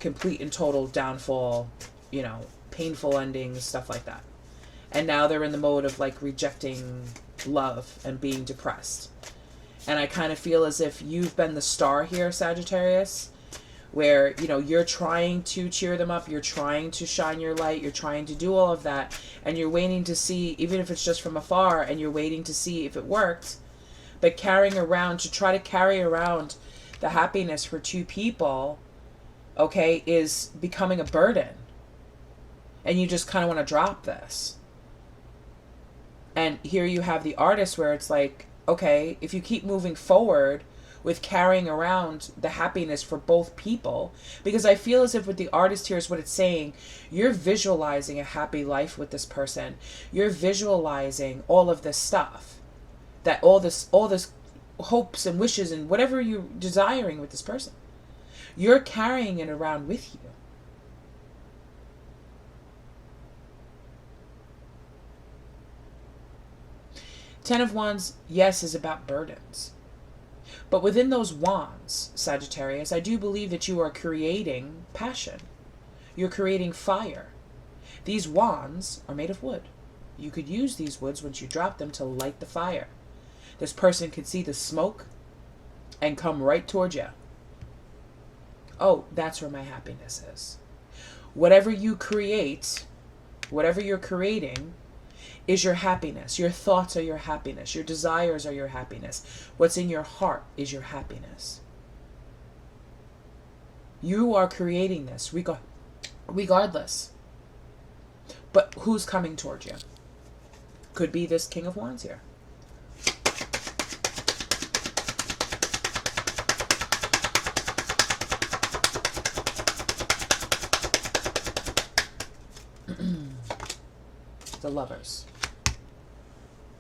complete and total downfall, you know, painful endings, stuff like that. And now they're in the mode of like rejecting love and being depressed. And I kind of feel as if you've been the star here, Sagittarius, where, you know, you're trying to cheer them up, you're trying to shine your light, you're trying to do all of that, and you're waiting to see, even if it's just from afar, and you're waiting to see if it worked. But try to carry around the happiness for two people, okay, is becoming a burden. And you just kind of want to drop this. And here you have the Artist, where it's like, okay, if you keep moving forward with carrying around the happiness for both people, because I feel as if with the Artist here is what it's saying, you're visualizing a happy life with this person. You're visualizing all of this stuff, that all this hopes and wishes and whatever you're desiring with this person, you're carrying it around with you. Ten of Wands, yes, is about burdens. But within those wands, Sagittarius, I do believe that you are creating passion. You're creating fire. These wands are made of wood. You could use these woods once you drop them to light the fire. This person could see the smoke and come right towards you. Oh, that's where my happiness is. Whatever you create, whatever you're creating, is your happiness. Your thoughts are your happiness. Your desires are your happiness. What's in your heart is your happiness. You are creating this regardless. But who's coming towards you? Could be this King of Wands here. The Lovers.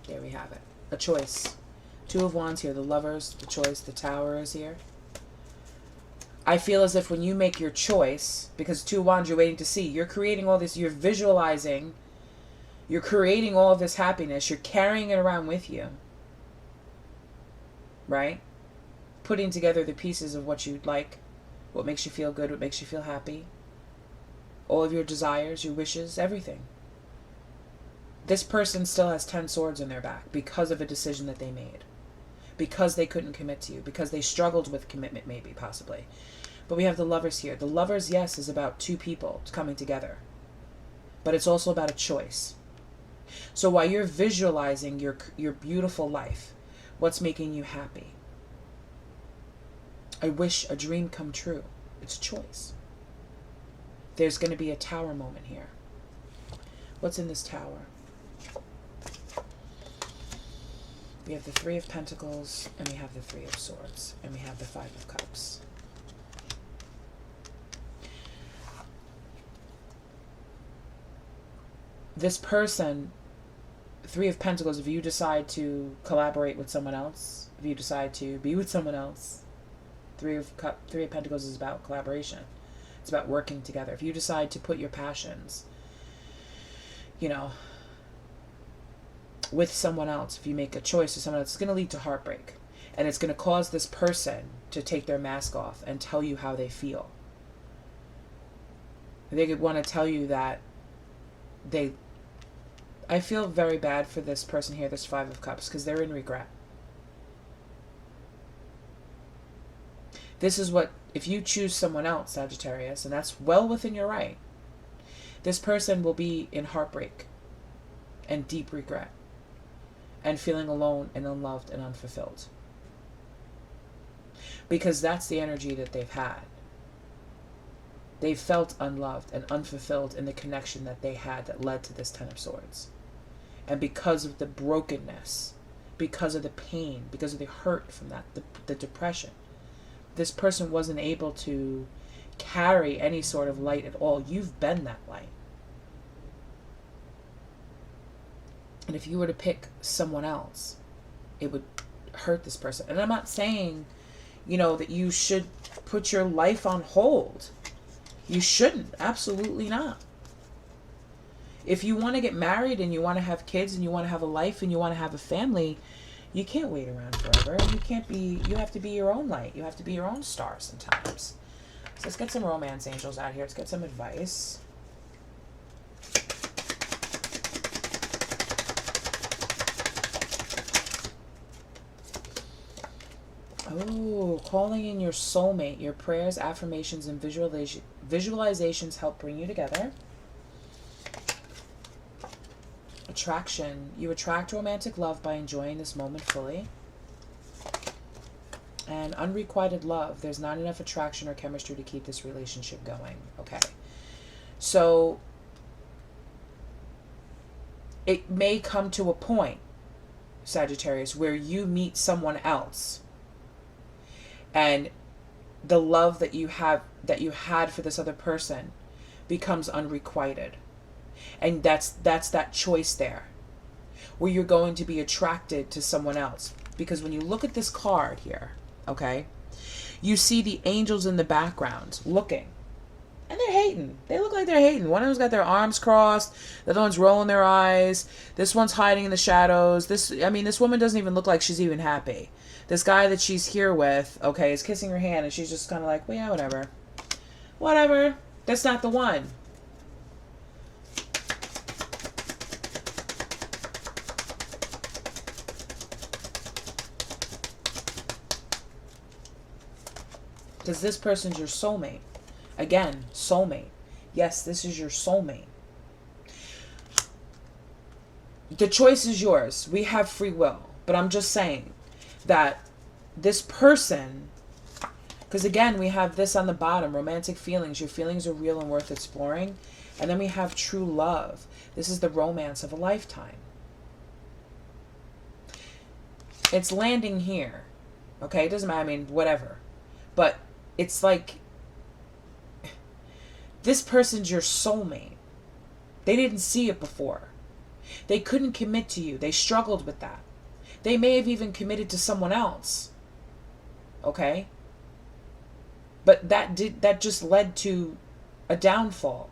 There we have it. A choice. Two of Wands here. The Lovers, the choice, the Tower is here. I feel as if when you make your choice, because Two of Wands you're waiting to see, you're creating all this, you're visualizing, you're creating all of this happiness, you're carrying it around with you. Right? Putting together the pieces of what you'd like, what makes you feel good, what makes you feel happy. All of your desires, your wishes, everything. This person still has 10 swords in their back because of a decision that they made. Because they couldn't commit to you. Because they struggled with commitment, maybe, possibly. But we have the Lovers here. The Lovers, yes, is about two people coming together. But it's also about a choice. So while you're visualizing your beautiful life, what's making you happy? A wish, a dream come true. It's a choice. There's going to be a Tower moment here. What's in this Tower? We have the Three of Pentacles, and we have the Three of Swords, and we have the Five of Cups. This person, Three of Pentacles, if you decide to collaborate with someone else, if you decide to be with someone else, Three of Pentacles is about collaboration. It's about working together. If you decide to put your passions, you know, with someone else, if you make a choice with someone else, it's going to lead to heartbreak. And it's going to cause this person to take their mask off and tell you how they feel. They could want to tell you that I feel very bad for this person here, this Five of Cups, because they're in regret. This is what, if you choose someone else, Sagittarius, and that's well within your right, this person will be in heartbreak and deep regret and feeling alone and unloved and unfulfilled. Because that's the energy that they've had. They felt unloved and unfulfilled in the connection that they had that led to this Ten of Swords. And because of the brokenness, because of the pain, because of the hurt from that, the depression, this person wasn't able to carry any sort of light at all. You've been that light. And if you were to pick someone else, it would hurt this person. And I'm not saying, you know, that you should put your life on hold. You shouldn't. Absolutely not. If you want to get married and you want to have kids and you want to have a life and you want to have a family, you can't wait around forever. You have to be your own light. You have to be your own star sometimes. So let's get some romance angels out here. Let's get some advice. Oh, calling in your soulmate. Your prayers, affirmations, and visualizations help bring you together. Attraction. You attract romantic love by enjoying this moment fully. And unrequited love. There's not enough attraction or chemistry to keep this relationship going. Okay. So it may come to a point, Sagittarius, where you meet someone else and the love that you had for this other person becomes unrequited. And that's that choice there, where you're going to be attracted to someone else. Because when you look at this card here, okay, you see the angels in the background looking. And they're hating. They look like they're hating. One of them's got their arms crossed. The other one's rolling their eyes. This one's hiding in the shadows. This woman doesn't even look like she's even happy. This guy that she's here with, okay, is kissing her hand, and she's just kind of like, well, yeah, whatever. Whatever. That's not the one. Because this person's your soulmate. Again, soulmate. Yes, this is your soulmate. The choice is yours. We have free will. But I'm just saying that this person, because again, we have this on the bottom, romantic feelings. Your feelings are real and worth exploring. And then we have true love. This is the romance of a lifetime. It's landing here. Okay, it doesn't matter. I mean, whatever. But it's like, this person's your soulmate. They didn't see it before. They couldn't commit to you. They struggled with that. They may have even committed to someone else. Okay? But that just led to a downfall.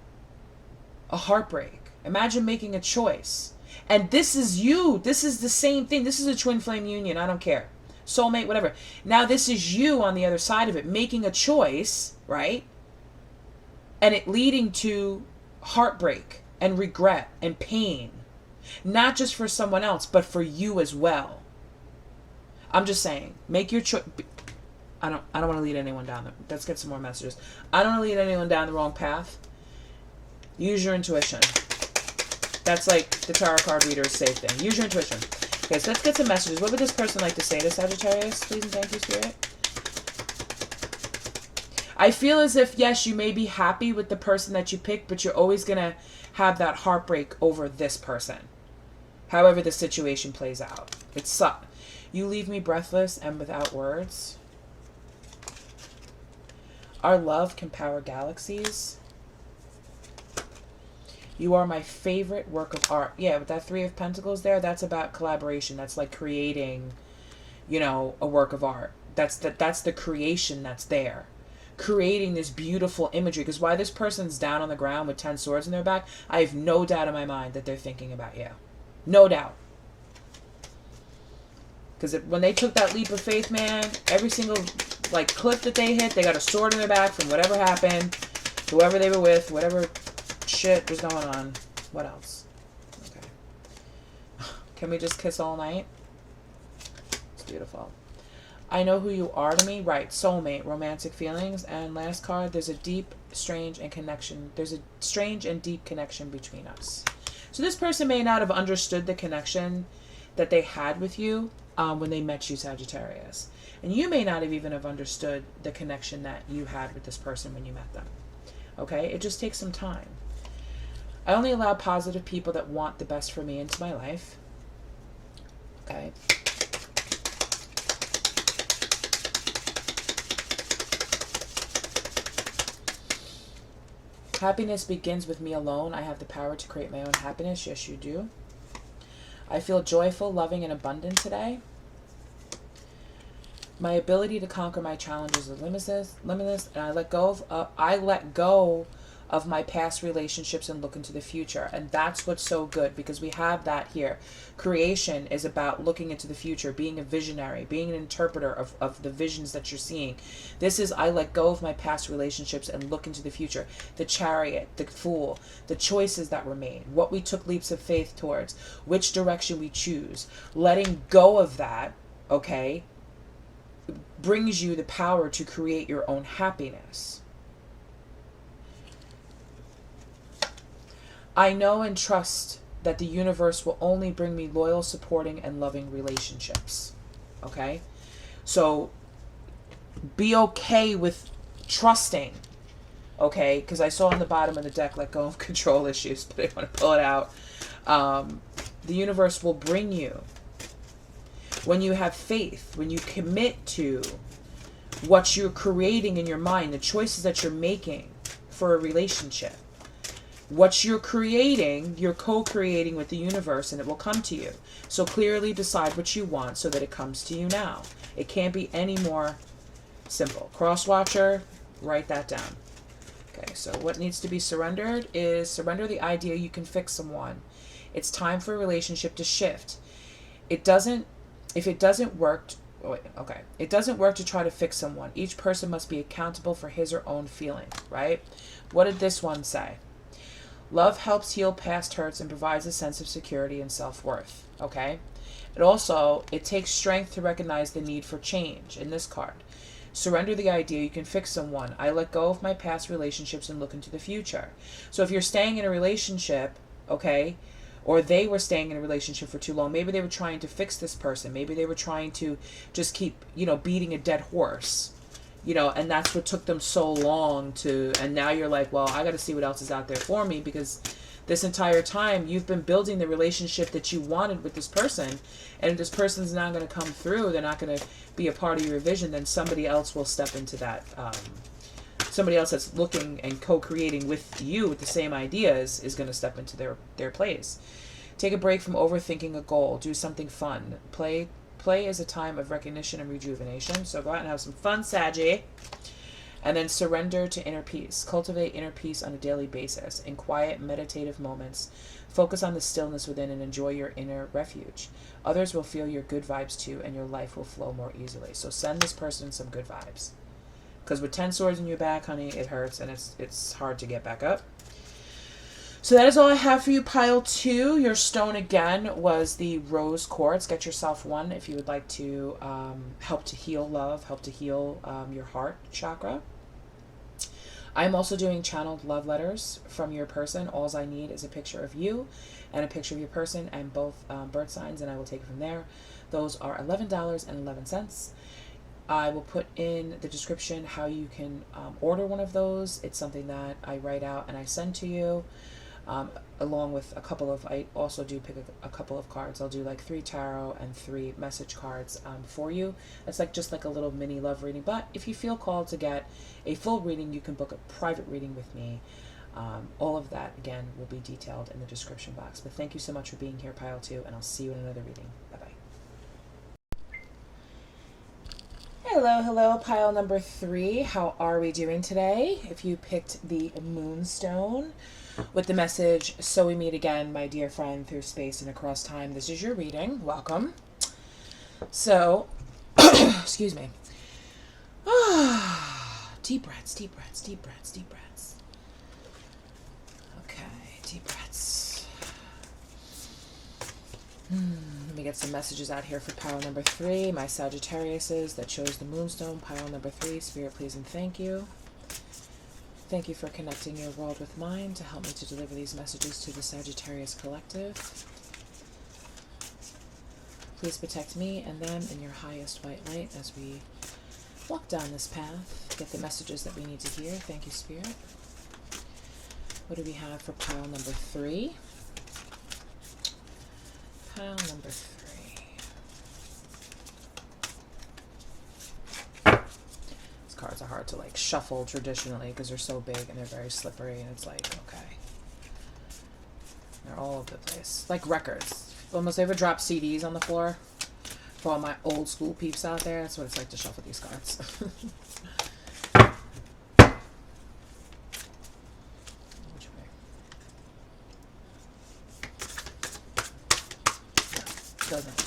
A heartbreak. Imagine making a choice. And this is you. This is the same thing. This is a twin flame union. I don't care. Soulmate, whatever. Now this is you on the other side of it, making a choice, right? And it leading to heartbreak and regret and pain. Not just for someone else, but for you as well. I'm just saying, make your choice. I don't want to lead anyone down the... Let's get some more messages. I don't want to lead anyone down the wrong path. Use your intuition. That's like the tarot card reader's safe thing. Use your intuition. Okay, so let's get some messages. What would this person like to say to Sagittarius? Please and thank you, Spirit. I feel as if, yes, you may be happy with the person that you picked, but you're always going to have that heartbreak over this person. However the situation plays out. It's you leave me breathless and without words. Our love can power galaxies. You are my favorite work of art. Yeah, with that Three of Pentacles there, that's about collaboration. That's like creating, you know, a work of art. That's the creation that's there. creating this beautiful imagery. Because why this person's down on the ground with 10 swords in their back, I have no doubt in my mind that they're thinking about you. No doubt. Because when they took that leap of faith, man, every single like cliff that they hit, they got a sword in their back from whatever happened, whoever they were with, whatever shit was going on. What else? Okay. Can we just kiss all night? It's beautiful. I know who you are to me. Right. Soulmate, romantic feelings. And last card, there's a deep, strange, and connection. There's a strange and deep connection between us. So this person may not have understood the connection that they had with you when they met you, Sagittarius. And you may not have even have understood the connection that you had with this person when you met them. Okay? It just takes some time. I only allow positive people that want the best for me into my life. Okay? Happiness begins with me alone. I have the power to create my own happiness. Yes, you do. I feel joyful, loving, and abundant today. My ability to conquer my challenges is limitless, and I let go of my past relationships and look into the future. And that's what's so good, because we have that here. Creation is about looking into the future, being a visionary, being an interpreter of the visions that you're seeing. This is, I let go of my past relationships and look into the future. The Chariot, the Fool, the choices that were made, what we took leaps of faith towards, which direction we choose. Letting go of that, okay, brings you the power to create your own happiness. I know and trust that the universe will only bring me loyal, supporting, and loving relationships. Okay? So be okay with trusting. Okay? Because I saw on the bottom of the deck, let go of control issues, but I want to pull it out. The universe will bring you, when you have faith, when you commit to what you're creating in your mind, the choices that you're making for a relationship. What you're creating, you're co-creating with the universe, and it will come to you. So clearly decide what you want so that it comes to you now. It can't be any more simple. Cross-watcher, write that down. Okay, so what needs to be surrendered is surrender the idea you can fix someone. It's time for a relationship to shift. It doesn't work to try to fix someone. Each person must be accountable for his or own feeling, right? What did this one say? Love helps heal past hurts and provides a sense of security and self-worth, okay? It takes strength to recognize the need for change in this card. Surrender the idea you can fix someone. I let go of my past relationships and look into the future. So if you're staying in a relationship, okay, or they were staying in a relationship for too long, maybe they were trying to fix this person. Maybe they were trying to just keep, beating a dead horse. And that's what took them so long and now you're like, well, I got to see what else is out there for me, because this entire time you've been building the relationship that you wanted with this person. And if this person's not going to come through, they're not going to be a part of your vision, then somebody else will step into that. Somebody else that's looking and co-creating with you with the same ideas is going to step into their place. Take a break from overthinking a goal. Do something fun. Play is a time of recognition and rejuvenation. So go out and have some fun, Saggy. And then surrender to inner peace. Cultivate inner peace on a daily basis. In quiet, meditative moments, focus on the stillness within and enjoy your inner refuge. Others will feel your good vibes too, and your life will flow more easily. So send this person some good vibes. Because with 10 swords in your back, honey, it hurts and it's hard to get back up. So that is all I have for you, pile 2. Your stone again was the rose quartz. Get yourself one if you would like to help to heal love, help to heal your heart chakra. I'm also doing channeled love letters from your person. All I need is a picture of you and a picture of your person and both birth signs, and I will take it from there. Those are $11.11. I will put in the description how you can order one of those. It's something that I write out and I send to you, along with I also do pick a couple of cards. I'll do like 3 tarot and 3 message cards for you. It's just like a little mini love reading. But if you feel called to get a full reading, you can book a private reading with me. All of that, again, will be detailed in the description box. But thank you so much for being here, pile 2, and I'll see you in another reading. Bye-bye. Hello, hello, pile number 3. How are we doing today? If you picked the Moonstone with the message, so we meet again, my dear friend, through space and across time, this is your reading. Welcome. So, excuse me. Deep breaths, deep breaths, deep breaths, deep breaths. Okay, deep breaths. Let me get some messages out here for pile number 3. My Sagittariuses that chose the Moonstone, pile number 3. Spirit, please and thank you. Thank you for connecting your world with mine to help me to deliver these messages to the Sagittarius Collective. Please protect me and them in your highest white light as we walk down this path. Get the messages that we need to hear. Thank you, Spirit. What do we have for pile number 3? Pile number 3. These cards are hard to like shuffle traditionally because they're so big and they're very slippery, and it's like, okay. They're all over the place. Like records. Almost ever drop CDs on the floor? For all my old school peeps out there, that's what it's like to shuffle these cards. Which way? Doesn't.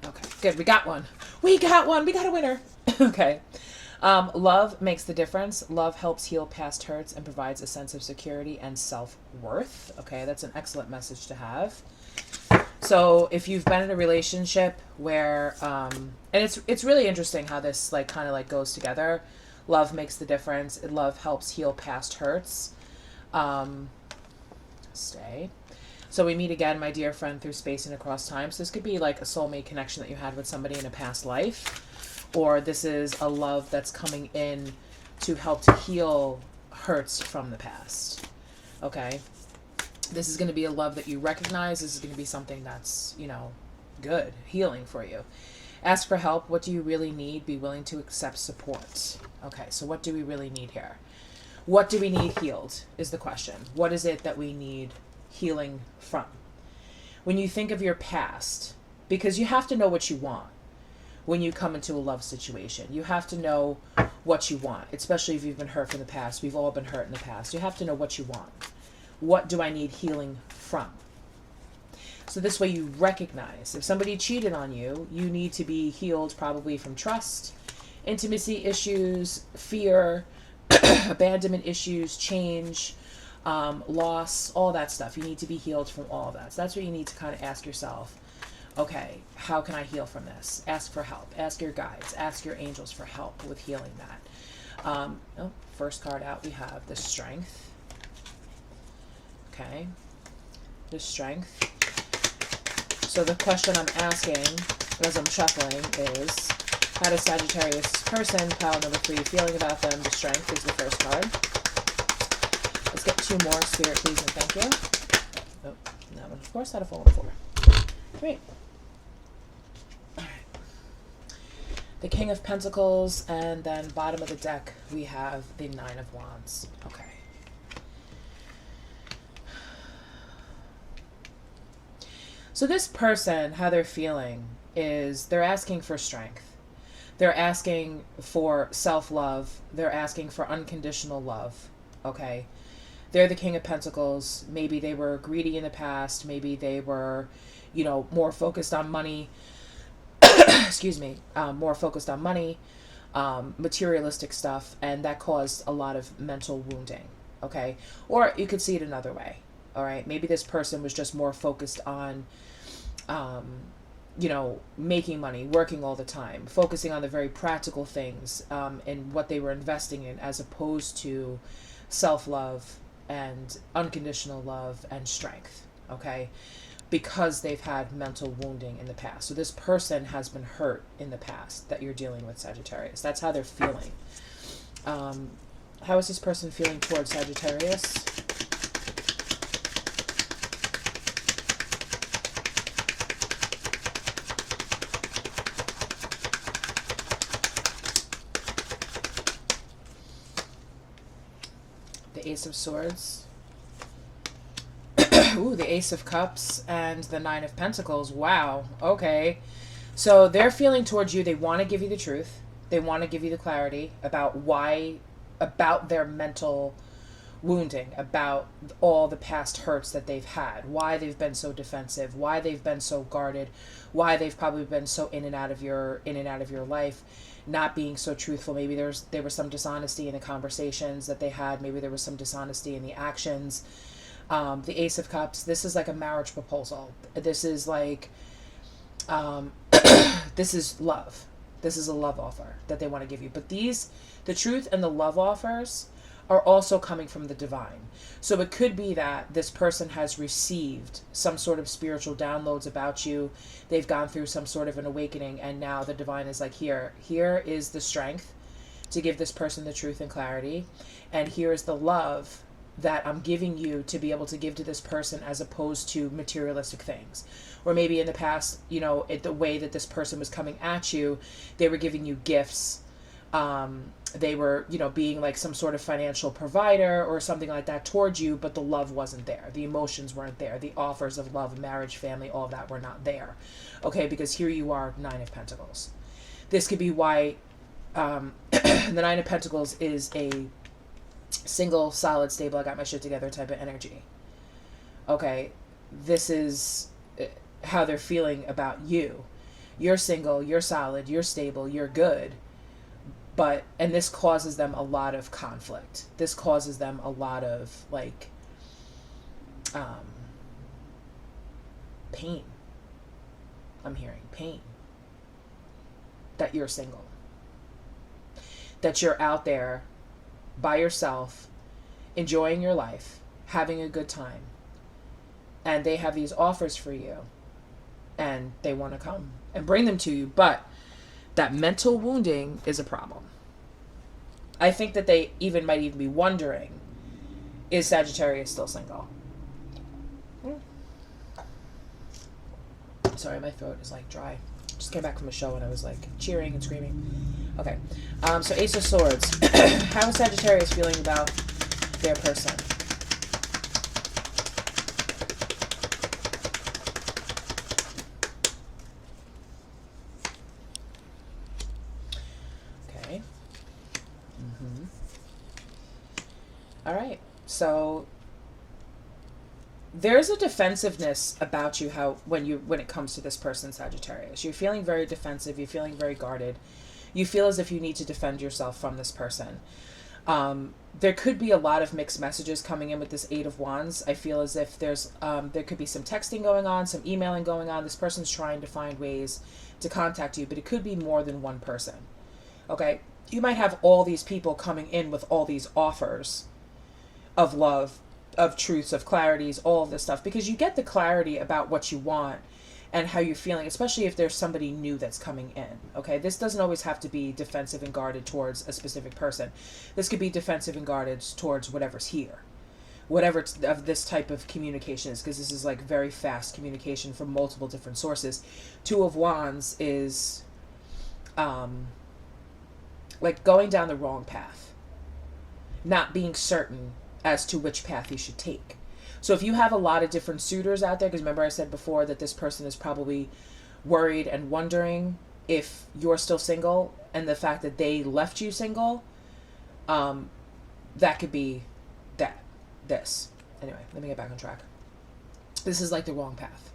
Okay, good. We got one. We got one. We got a winner. Okay. Love makes the difference. Love helps heal past hurts and provides a sense of security and self-worth. Okay, that's an excellent message to have. So if you've been in a relationship where, and it's really interesting how this like kind of like goes together. Love makes the difference. Love helps heal past hurts. Stay. So we meet again, my dear friend, through space and across time. So this could be like a soulmate connection that you had with somebody in a past life, or this is a love that's coming in to help to heal hurts from the past. Okay. This is going to be a love that you recognize. This is going to be something that's, you know, good, healing for you. Ask for help. What do you really need? Be willing to accept support. Okay, so what do we really need here? What do we need healed is the question. What is it that we need healing from? When you think of your past, because you have to know what you want when you come into a love situation. You have to know what you want, especially if you've been hurt from the past. We've all been hurt in the past. You have to know what you want. What do I need healing from? So this way you recognize if somebody cheated on you, you need to be healed probably from trust, intimacy issues, fear, abandonment issues, change, loss, all that stuff. You need to be healed from all of that. So that's what you need to kind of ask yourself. Okay, how can I heal from this? Ask for help. Ask your guides. Ask your angels for help with healing that. First card out, we have the Strength. Okay, the Strength. So the question I'm asking as I'm shuffling is, how does Sagittarius person, pile number 3, feeling about them? The Strength is the first card. Let's get 2 more. Spirit, please and thank you. Oh, that one, of course, had a fall on the floor. Great. All right. The King of Pentacles, and then bottom of the deck, we have the 9 of Wands. Okay. So this person, how they're feeling is they're asking for strength. They're asking for self-love. They're asking for unconditional love. Okay. They're the King of Pentacles. Maybe they were greedy in the past. Maybe they were, you know, more focused on money. Excuse me. More focused on money, materialistic stuff. And that caused a lot of mental wounding. Okay. Or you could see it another way. All right. Maybe this person was just more focused on, you know, making money, working all the time, focusing on the very practical things, and what they were investing in, as opposed to self-love and unconditional love and strength. Okay. Because they've had mental wounding in the past. So this person has been hurt in the past that you're dealing with, Sagittarius. That's how they're feeling. How is this person feeling towards Sagittarius? The Ace of Swords. Ooh, the Ace of Cups and the 9 of Pentacles. Wow. Okay. So they're feeling towards you, they want to give you the truth. They want to give you the clarity about why, about their mental wounding, about all the past hurts that they've had, why they've been so defensive, why they've been so guarded, why they've probably been so in and out of your life, not being so truthful. Maybe there was some dishonesty in the conversations that they had. Maybe there was some dishonesty in the actions. The Ace of Cups, this is like a marriage proposal. This is like, this is love. This is a love offer that they want to give you. But the truth and the love offers are also coming from the divine. So it could be that this person has received some sort of spiritual downloads about you. They've gone through some sort of an awakening, and now the divine is like, here is the strength to give this person the truth and clarity. And here is the love that I'm giving you to be able to give to this person, as opposed to materialistic things. Or maybe in the past, you know, the way that this person was coming at you, they were giving you gifts. They were, you know, being like some sort of financial provider or something like that towards you, but the love wasn't there. The emotions weren't there. The offers of love, marriage, family, all of that were not there. Okay, because here you are, Nine of Pentacles. This could be why the Nine of Pentacles is a single, solid, stable, I got my shit together type of energy. Okay, this is how they're feeling about you. You're single, you're solid, you're stable, you're good. But, and this causes them a lot of conflict. This causes them a lot of, like, pain. I'm hearing pain. That you're single. That you're out there by yourself, enjoying your life, having a good time. And they have these offers for you. And they want to come and bring them to you. But that mental wounding is a problem. I think that they might even be wondering, is Sagittarius still single? Sorry, my throat is like dry. Just came back from a show and I was like cheering and screaming. Okay, so Ace of Swords. How is Sagittarius feeling about their person? All right, so there's a defensiveness about you when it comes to this person, Sagittarius. You're feeling very defensive. You're feeling very guarded. You feel as if you need to defend yourself from this person. There could be a lot of mixed messages coming in with this Eight of Wands. I feel as if there could be some texting going on, some emailing going on. This person's trying to find ways to contact you, but it could be more than one person. Okay, you might have all these people coming in with all these offers of love, of truths, of clarities, all of this stuff, because you get the clarity about what you want and how you're feeling, especially if there's somebody new that's coming in. Okay, this doesn't always have to be defensive and guarded towards a specific person. This could be defensive and guarded towards whatever's here, whatever of this type of communication is, because this is like very fast communication from multiple different sources. Two of Wands is like going down the wrong path, not being certain as to which path you should take. So if you have a lot of different suitors out there, because remember I said before that this person is probably worried and wondering if you're still single, and the fact that they left you single, that could be this. Anyway, let me get back on track. This is like the wrong path.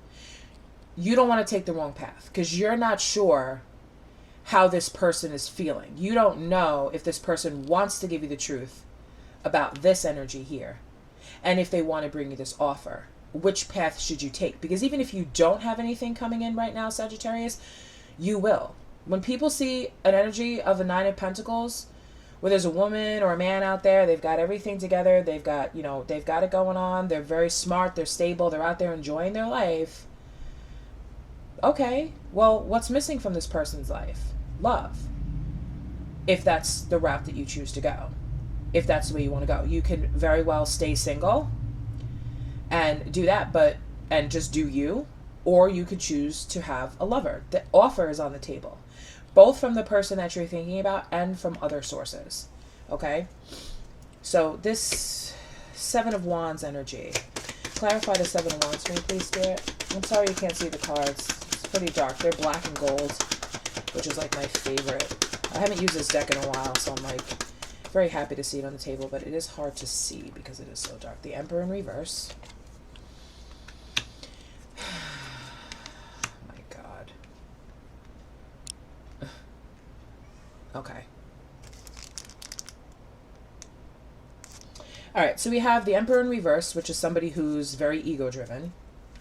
You don't want to take the wrong path because you're not sure how this person is feeling. You don't know if this person wants to give you the truth about this energy here, and if they want to bring you this offer. Which path should you take? Because even if you don't have anything coming in right now, Sagittarius, you will. When people see an energy of a Nine of Pentacles, where there's a woman or a man out there, they've got everything together, they've got it going on, they're very smart, they're stable, they're out there enjoying their life. Okay, well, what's missing from this person's life? Love. If that's the route that you choose to go. If that's the way you want to go. You can very well stay single and do that, and just do you, or you could choose to have a lover. The offer is on the table, both from the person that you're thinking about and from other sources. Okay? So this Seven of Wands energy. Clarify the Seven of Wands for me, please, Spirit. I'm sorry you can't see the cards. It's pretty dark. They're black and gold, which is like my favorite. I haven't used this deck in a while, so I'm like very happy to see it on the table, but it is hard to see because it is so dark. The Emperor in reverse. My God. Okay. All right, so we have the Emperor in reverse, which is somebody who's very ego-driven.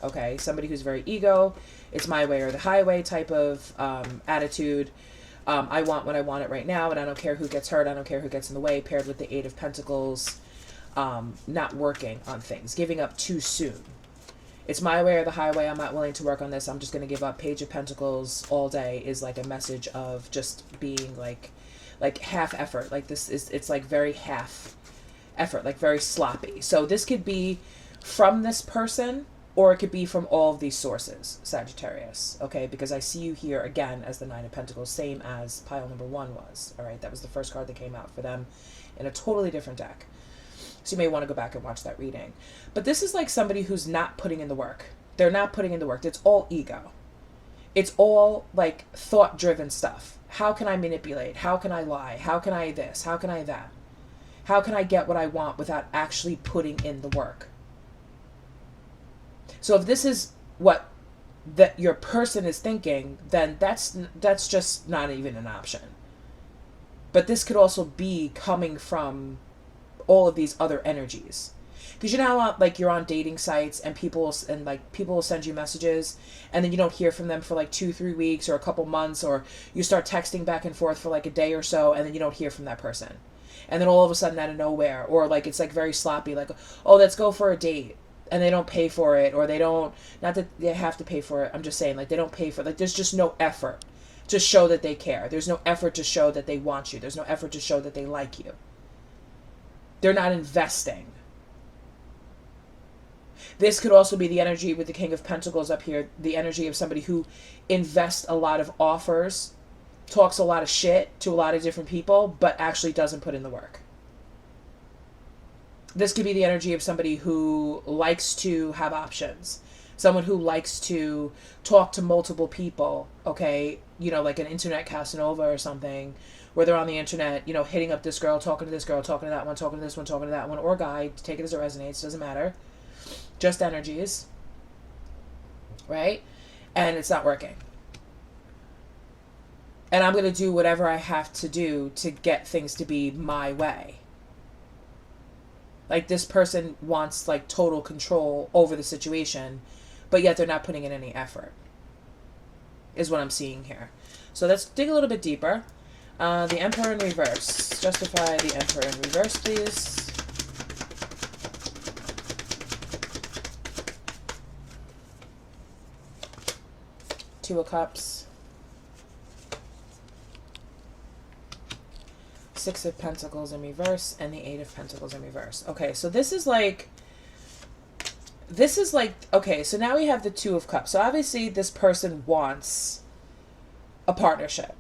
Okay, somebody who's very ego. It's my way or the highway type of attitude. I want what I want it right now, and I don't care who gets hurt. I don't care who gets in the way, paired with the Eight of Pentacles. Not working on things, giving up too soon. It's my way or the highway. I'm not willing to work on this. I'm just going to give up. Page of Pentacles all day is like a message of just being like half effort. Like this is, it's like very half effort, like very sloppy. So this could be from this person, or it could be from all of these sources, Sagittarius, okay? Because I see you here again as the Nine of Pentacles, same as pile number 1 was, all right? That was the first card that came out for them in a totally different deck. So you may want to go back and watch that reading. But this is like somebody who's not putting in the work. They're not putting in the work. It's all ego. It's all like thought-driven stuff. How can I manipulate? How can I lie? How can I this? How can I that? How can I get what I want without actually putting in the work? So if this is what that your person is thinking, then that's just not even an option. But this could also be coming from all of these other energies. Because you know how like you're on dating sites and people will send you messages and then you don't hear from them for like 2-3 weeks or a couple months, or you start texting back and forth for like a day or so and then you don't hear from that person. And then all of a sudden out of nowhere, or like it's like very sloppy, like, oh, let's go for a date. And they don't pay for it, or they don't, not that they have to pay for it, I'm just saying, like, they don't pay for it. Like, there's just no effort to show that they care. There's no effort to show that they want you. There's no effort to show that they like you. They're not investing. This could also be the energy with the King of Pentacles up here, the energy of somebody who invests a lot of offers, talks a lot of shit to a lot of different people, but actually doesn't put in the work. This could be the energy of somebody who likes to have options. Someone who likes to talk to multiple people, okay? You know, like an internet Casanova or something, where they're on the internet, you know, hitting up this girl, talking to this girl, talking to that one, talking to this one, talking to that one, or guy, take it as it resonates, doesn't matter. Just energies, right? And it's not working. And I'm going to do whatever I have to do to get things to be my way. Like this person wants like total control over the situation, but yet they're not putting in any effort, is what I'm seeing here. So let's dig a little bit deeper. The Emperor in reverse. Justify the Emperor in reverse, please. Two of Cups. Six of Pentacles in reverse, and the Eight of Pentacles in reverse. Okay, so this is like, okay, so now we have the Two of Cups. So obviously this person wants a partnership.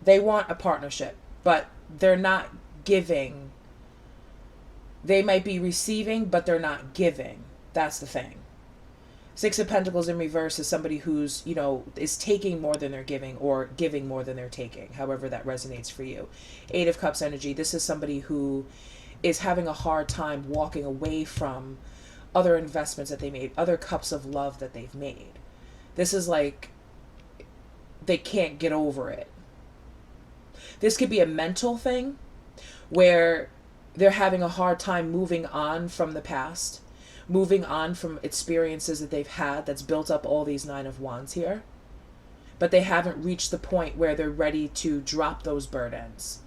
They want a partnership, but they're not giving. They might be receiving, but they're not giving. That's the thing. Six of Pentacles in reverse is somebody who's, you know, is taking more than they're giving, or giving more than they're taking, however that resonates for you. Eight of Cups energy. This is somebody who is having a hard time walking away from other investments that they made, other cups of love that they've made. This is like they can't get over it. This could be a mental thing where they're having a hard time moving on from the past, moving on from experiences that they've had that's built up all these Nine of Wands here. But they haven't reached the point where they're ready to drop those burdens,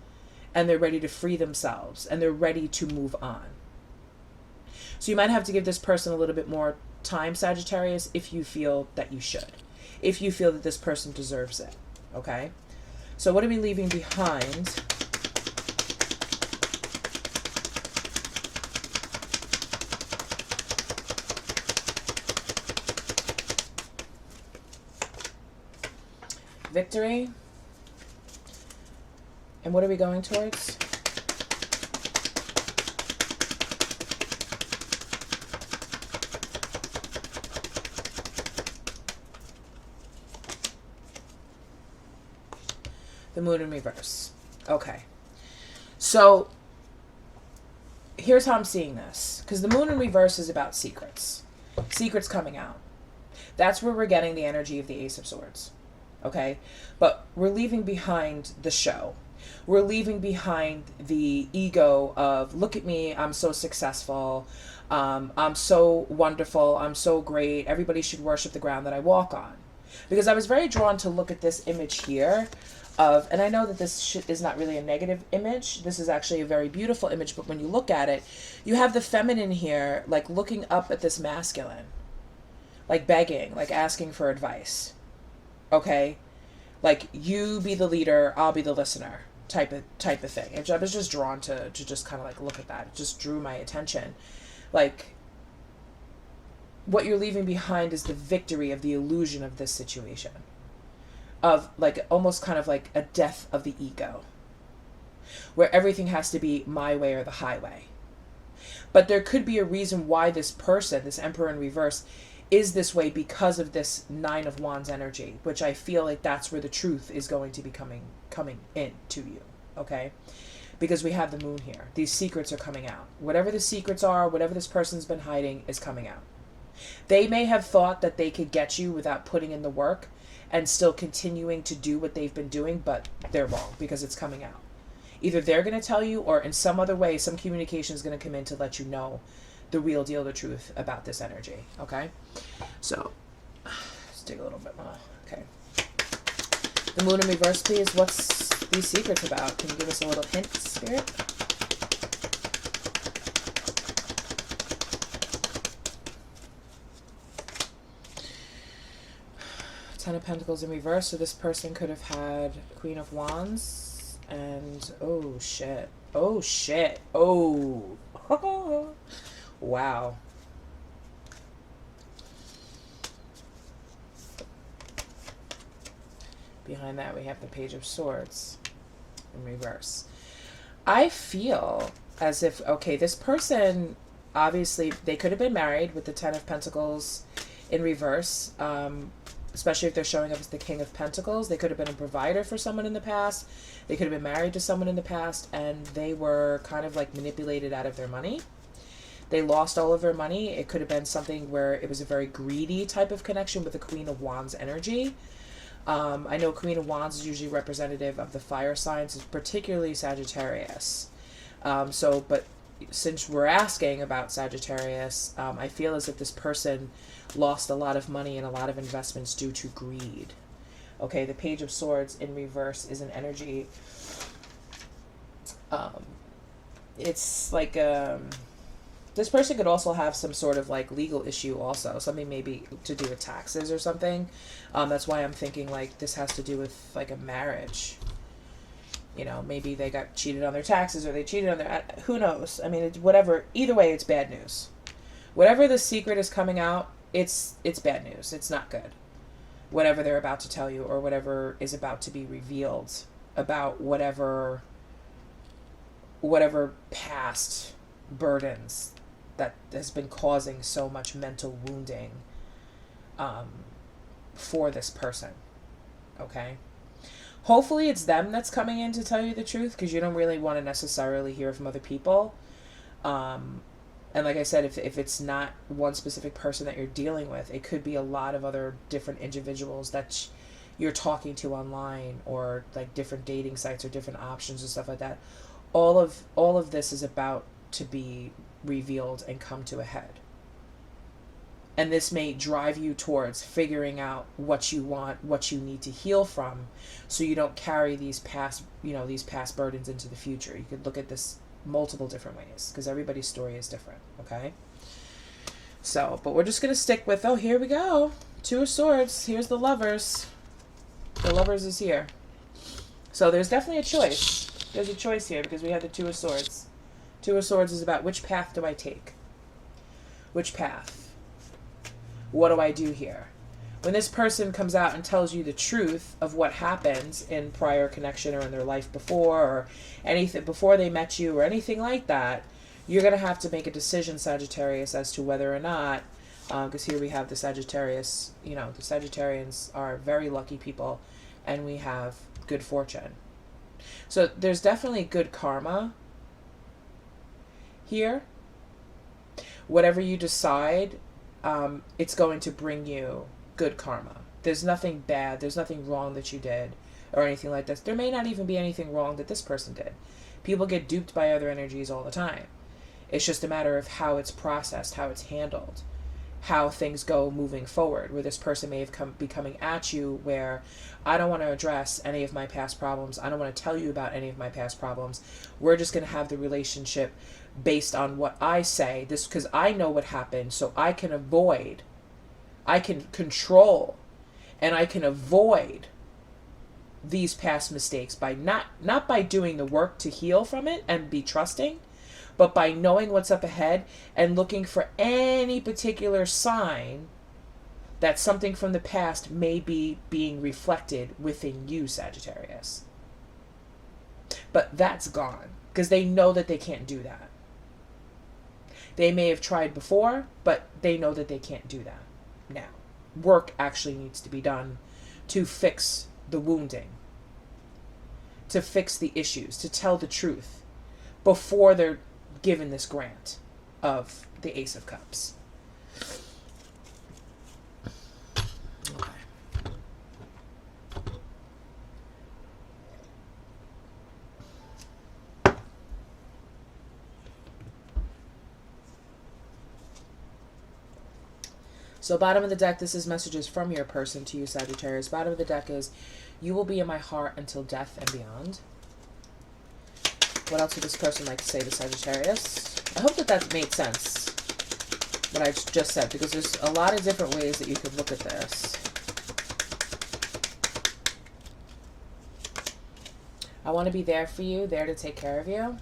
and they're ready to free themselves, and they're ready to move on. So you might have to give this person a little bit more time, Sagittarius, if you feel that you should. If you feel that this person deserves it, okay? So what are we leaving behind? Victory. And what are we going towards? The Moon in reverse. Okay. So here's how I'm seeing this. Because the Moon in reverse is about secrets. Secrets coming out. That's where we're getting the energy of the Ace of Swords. Okay? But we're leaving behind the show. We're leaving behind the ego of, look at me, I'm so successful. I'm so wonderful. I'm so great. Everybody should worship the ground that I walk on. Because I was very drawn to look at this image here of, and I know that this is not really a negative image. This is actually a very beautiful image, but when you look at it, you have the feminine here, like looking up at this masculine, like begging, like asking for advice. Okay? Like, you be the leader, I'll be the listener, type of thing. And I was just drawn to just kind of like look at that. It just drew my attention. Like, what you're leaving behind is the victory of the illusion of this situation. Of, like, almost kind of like a death of the ego. Where everything has to be my way or the highway. But there could be a reason why this person, this Emperor in reverse, is this way because of this Nine of Wands energy. Which I feel like that's where the truth is going to be coming in to you. Okay? Because we have the moon here. These secrets are coming out. Whatever the secrets are, whatever this person's been hiding is coming out. They may have thought that they could get you without putting in the work and still continuing to do what they've been doing, but they're wrong because it's coming out. Either they're going to tell you, or in some other way, some communication is going to come in to let you know the real deal, the truth about this energy. Okay? So, let's dig a little bit more. Okay. The moon in reverse, please. What's these secrets about? Can you give us a little hint, Spirit? Ten of Pentacles in reverse. So this person could have had Queen of Wands. And, oh, shit. Oh, shit. Oh. Wow. Behind that, we have the Page of Swords in reverse. I feel as if, okay, this person, obviously, they could have been married with the Ten of Pentacles in reverse, especially if they're showing up as the King of Pentacles. They could have been a provider for someone in the past. They could have been married to someone in the past, and they were kind of like manipulated out of their money. They lost all of their money. It could have been something where it was a very greedy type of connection with the Queen of Wands energy. I know Queen of Wands is usually representative of the fire signs, particularly Sagittarius. But since we're asking about Sagittarius, I feel as if this person lost a lot of money and a lot of investments due to greed. Okay, the Page of Swords in reverse is an energy. It's like this person could also have some sort of like legal issue also. Something maybe to do with taxes or something. That's why I'm thinking like this has to do with like a marriage. You know, maybe they got cheated on their taxes or they cheated on their... Who knows? I mean, whatever. Either way, it's bad news. Whatever the secret is coming out, it's bad news. It's not good. Whatever they're about to tell you or whatever is about to be revealed about whatever past burdens that has been causing so much mental wounding for this person. Okay? Hopefully it's them that's coming in to tell you the truth, because you don't really want to necessarily hear from other people. And like I said, if it's not one specific person that you're dealing with, it could be a lot of other different individuals that you're talking to online, or like different dating sites or different options and stuff like that. All of this is about to be revealed and come to a head. And this may drive you towards figuring out what you want, what you need to heal from, so you don't carry these past burdens into the future. You could look at this multiple different ways, because everybody's story is different, okay? So, but we're just going to stick with, oh, here we go. Two of Swords. Here's the Lovers. The Lovers is here. So there's definitely a choice. There's a choice here, because we have the Two of Swords. Two of Swords is about, which path do I take? Which path? What do I do here? When this person comes out and tells you the truth of what happens in prior connection or in their life before, or anything before they met you or anything like that, you're going to have to make a decision, Sagittarius, as to whether or not, because here we have the Sagittarius, the Sagittarians are very lucky people, and we have good fortune. So there's definitely good karma here. Whatever you decide, it's going to bring you good karma. There's nothing bad. There's nothing wrong that you did or anything like this. There may not even be anything wrong that this person did. People get duped by other energies all the time. It's just a matter of how it's processed, how it's handled, how things go moving forward, where this person may have be coming at you where I don't want to address any of my past problems. I don't want to tell you about any of my past problems. We're just going to have the relationship based on what I say, this because I know what happened, so I can avoid, I can control, and I can avoid these past mistakes by not by doing the work to heal from it and be trusting, but by knowing what's up ahead and looking for any particular sign that something from the past may be being reflected within you, Sagittarius. But that's gone because they know that they can't do that. They may have tried before, but they know that they can't do that now. Work actually needs to be done to fix the wounding, to fix the issues, to tell the truth before they're given this grant of the Ace of Cups. Okay. So bottom of the deck, this is messages from your person to you, Sagittarius. Bottom of the deck is, you will be in my heart until death and beyond. What else would this person like to say to Sagittarius? I hope that that made sense, what I just said, because there's a lot of different ways that you could look at this. I want to be there for you, there to take care of you.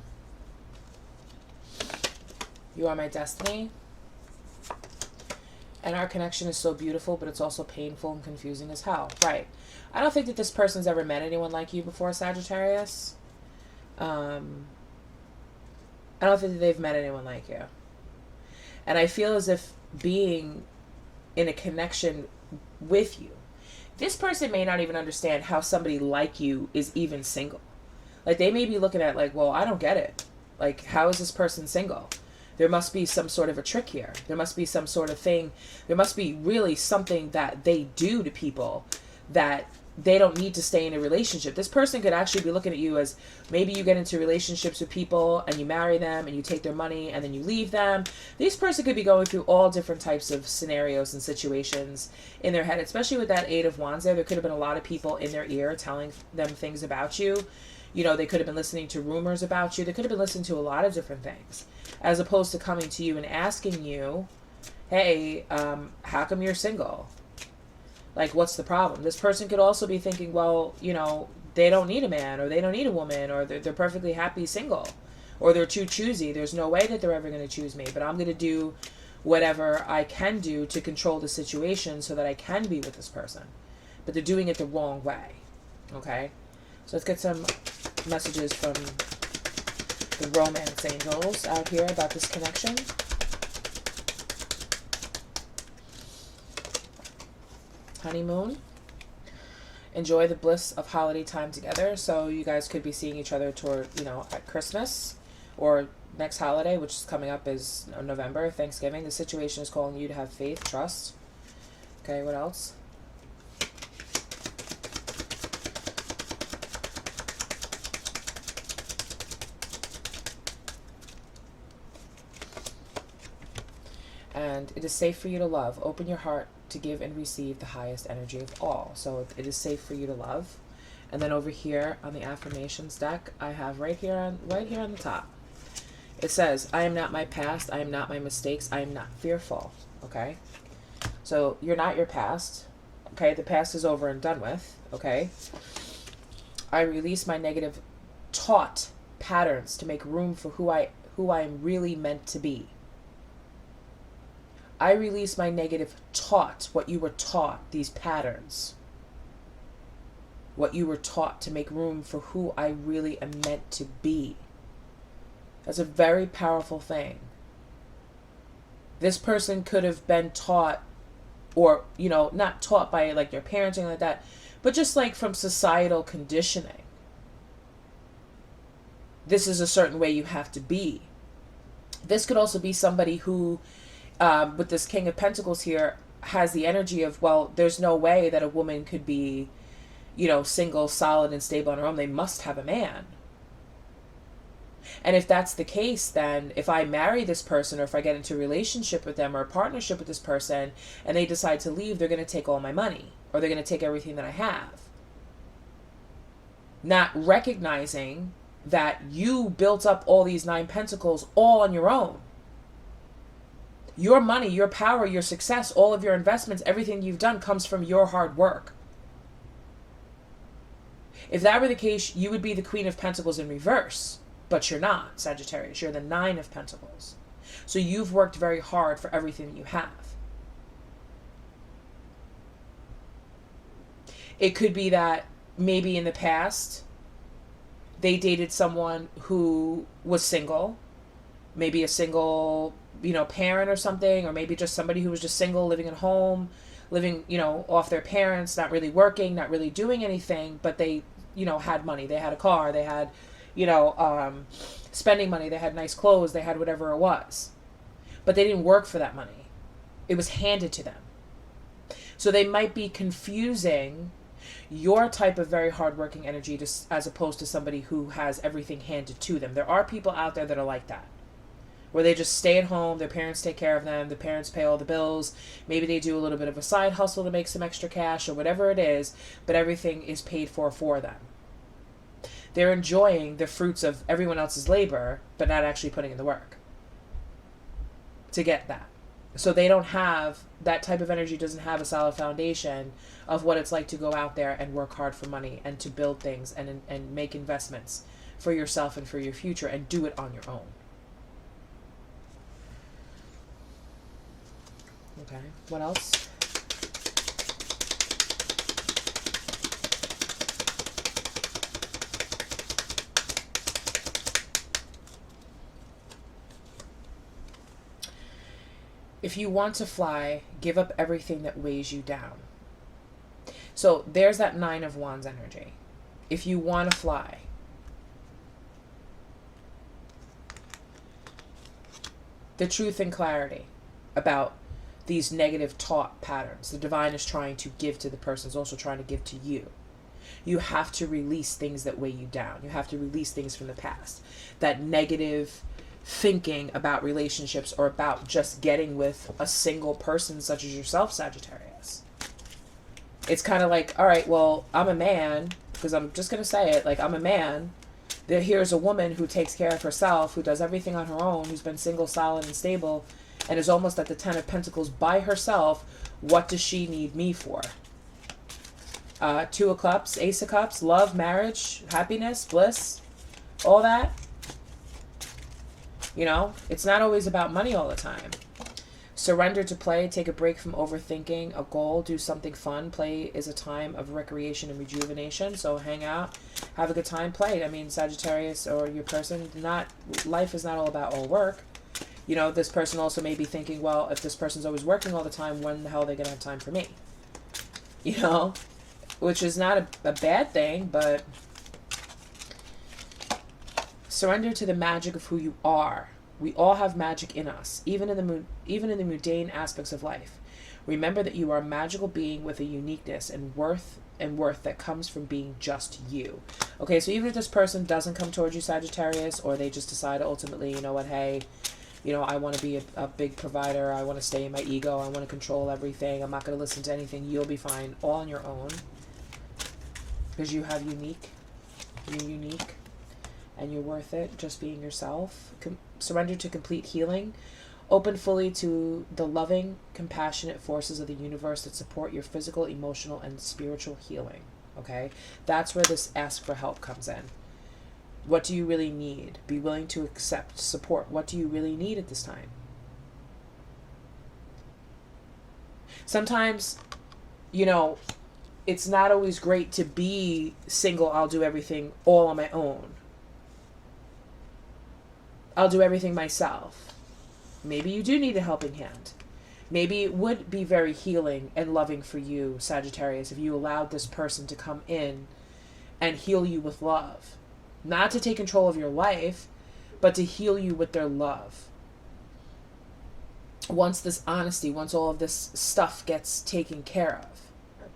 You are my destiny. And our connection is so beautiful, but it's also painful and confusing as hell. Right. I don't think that this person's ever met anyone like you before, Sagittarius. I don't think that they've met anyone like you. And I feel as if being in a connection with you, this person may not even understand how somebody like you is even single. Like, they may be looking at like, well, I don't get it. Like, how is this person single? There must be some sort of a trick here. There must be some sort of thing. There must be really something that they do to people that they don't need to stay in a relationship. This person could actually be looking at you as, maybe you get into relationships with people and you marry them and you take their money and then you leave them. This person could be going through all different types of scenarios and situations in their head, especially with that Eight of Wands there. There could have been a lot of people in their ear telling them things about you. You know, they could have been listening to rumors about you. They could have been listening to a lot of different things, as opposed to coming to you and asking you, hey, how come you're single? Like, what's the problem? This person could also be thinking, well, you know, they don't need a man, or they don't need a woman, or they're perfectly happy single, or they're too choosy. There's no way that they're ever going to choose me, but I'm going to do whatever I can do to control the situation so that I can be with this person. But they're doing it the wrong way. Okay? So let's get some messages from the romance angels out here about this connection. Honeymoon. Enjoy the bliss of holiday time together. So you guys could be seeing each other toward, you know, at Christmas or next holiday, which is coming up, is November, Thanksgiving. The situation is calling you to have faith, trust. Okay, what else? And it is safe for you to love. Open your heart to give and receive the highest energy of all. So it is safe for you to love. And then over here on the affirmations deck, I have right here on the top, it says, I am not my past. I am not my mistakes. I am not fearful. Okay. So you're not your past. Okay. The past is over and done with. Okay. I release my negative taught patterns to make room for who I am really meant to be. I release my negative taught, what you were taught, these patterns. What you were taught, to make room for who I really am meant to be. That's a very powerful thing. This person could have been taught, or, you know, not taught by like their parents or anything like that, but just like from societal conditioning. this is a certain way you have to be. This could also be somebody who, with this King of Pentacles here, has the energy of, well, there's no way that a woman could be, you know, single, solid, and stable on her own. They must have a man. And if that's the case, then if I marry this person, or if I get into a relationship with them or a partnership with this person, and they decide to leave, they're going to take all my money, or they're going to take everything that I have. Not recognizing that you built up all these 9 Pentacles all on your own. Your money, your power, your success, all of your investments, everything you've done comes from your hard work. If that were the case, you would be the Queen of Pentacles in reverse. But you're not, Sagittarius. You're the 9 of Pentacles. So you've worked very hard for everything that you have. It could be that maybe in the past, they dated someone who was single. Maybe a single, you know, parent or something. Or maybe just somebody who was just single, living at home, living, you know, off their parents, not really working, not really doing anything. But they, you know, had money. They had a car. They had, you know, spending money. They had nice clothes. They had whatever it was. But they didn't work for that money. It was handed to them. So they might be confusing your type of very hardworking energy as opposed to somebody who has everything handed to them. There are people out there that are like that, where they just stay at home, their parents take care of them, the parents pay all the bills, maybe they do a little bit of a side hustle to make some extra cash or whatever it is, but everything is paid for them. They're enjoying the fruits of everyone else's labor, but not actually putting in the work to get that. So they don't have, that type of energy doesn't have a solid foundation of what it's like to go out there and work hard for money and to build things and make investments for yourself and for your future and do it on your own. Okay, what else? If you want to fly, give up everything that weighs you down. So there's that 9 of Wands energy. If you want to fly, the truth and clarity about these negative thought patterns the divine is trying to give to the person is also trying to give to you. You have to release things that weigh you down. You have to release things from the past. That negative thinking about relationships or about just getting with a single person such as yourself, Sagittarius. It's kind of like, all right, well, I'm a man, because I'm just going to say it, like, I'm a man. Here's a woman who takes care of herself, who does everything on her own, who's been single, solid, and stable, and is almost at the 10 of Pentacles by herself. What does she need me for? 2 of Cups, Ace of Cups, love, marriage, happiness, bliss, all that. You know, it's not always about money all the time. Surrender to play. Take a break from overthinking a goal. Do something fun. Play is a time of recreation and rejuvenation. So hang out, have a good time, play. I mean, Sagittarius or your person, life is not all about all work. You know, this person also may be thinking, well, if this person's always working all the time, when the hell are they going to have time for me? You know, which is not a bad thing, but surrender to the magic of who you are. We all have magic in us, even in the mundane aspects of life. Remember that you are a magical being with a uniqueness and worth that comes from being just you. Okay, so even if this person doesn't come towards you, Sagittarius, or they just decide ultimately, you know what, hey, you know, I want to be a big provider. I want to stay in my ego. I want to control everything. I'm not going to listen to anything. You'll be fine all on your own. Because you have you're unique. And you're worth it, just being yourself. Surrender to complete healing. Open fully to the loving, compassionate forces of the universe that support your physical, emotional, and spiritual healing. Okay? That's where this ask for help comes in. What do you really need? Be willing to accept support. What do you really need at this time? Sometimes, you know, it's not always great to be single. I'll do everything all on my own. I'll do everything myself. Maybe you do need a helping hand. Maybe it would be very healing and loving for you, Sagittarius, if you allowed this person to come in and heal you with love. Not to take control of your life, but to heal you with their love. Once this honesty, once all of this stuff gets taken care of,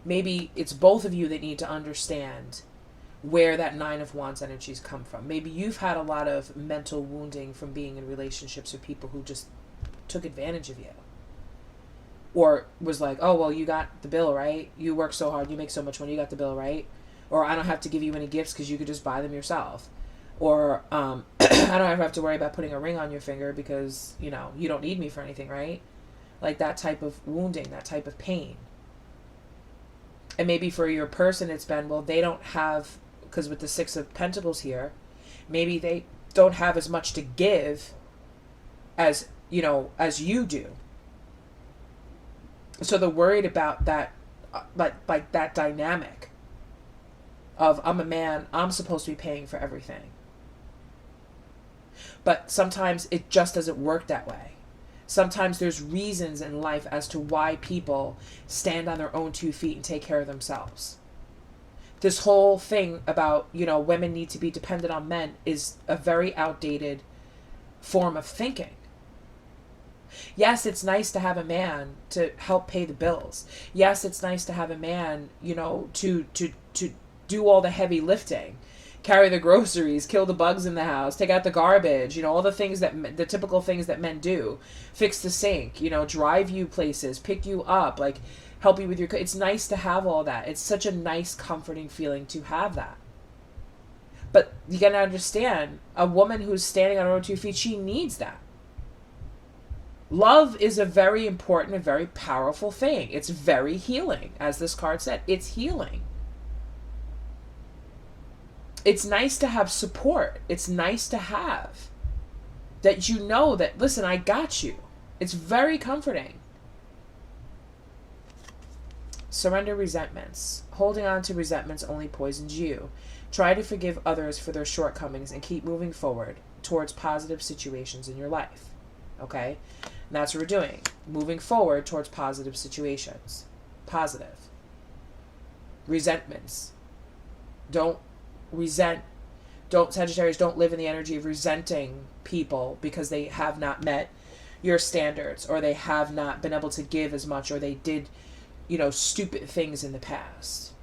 maybe it's both of you that need to understand where that Nine of Wands energies come from. Maybe you've had a lot of mental wounding from being in relationships with people who just took advantage of you. Or was like, oh, well, you got the bill, right? You work so hard, you make so much money, you got the bill, right? Or I don't have to give you any gifts because you could just buy them yourself. Or I don't ever have to worry about putting a ring on your finger because, you know, you don't need me for anything, right? Like that type of wounding, that type of pain. And maybe for your person, it's been, well, they don't have, because with the Six of Pentacles here, maybe they don't have as much to give as, you know, as you do. So they're worried about that, like that dynamic of, I'm a man, I'm supposed to be paying for everything. But sometimes it just doesn't work that way. Sometimes there's reasons in life as to why people stand on their own 2 feet and take care of themselves. This whole thing about, you know, women need to be dependent on men is a very outdated form of thinking. Yes, it's nice to have a man to help pay the bills. Yes, it's nice to have a man, you know, to do all the heavy lifting, carry the groceries, kill the bugs in the house, take out the garbage, you know, all the things that, the typical things that men do, fix the sink, you know, drive you places, pick you up, like help you with your, it's nice to have all that. It's such a nice, comforting feeling to have that. But you gotta understand, a woman who's standing on her own 2 feet, she needs that. Love is a very important and very powerful thing. It's very healing. As this card said, it's healing. It's nice to have support. It's nice to have that, you know that, listen, I got you. It's very comforting. Surrender resentments. Holding on to resentments only poisons you. Try to forgive others for their shortcomings and keep moving forward towards positive situations in your life. Okay? And that's what we're doing. Moving forward towards positive situations. Positive. Resentments. Don't resent. Don't, Sagittarius, don't live in the energy of resenting people because they have not met your standards, or they have not been able to give as much, or they did, you know, stupid things in the past.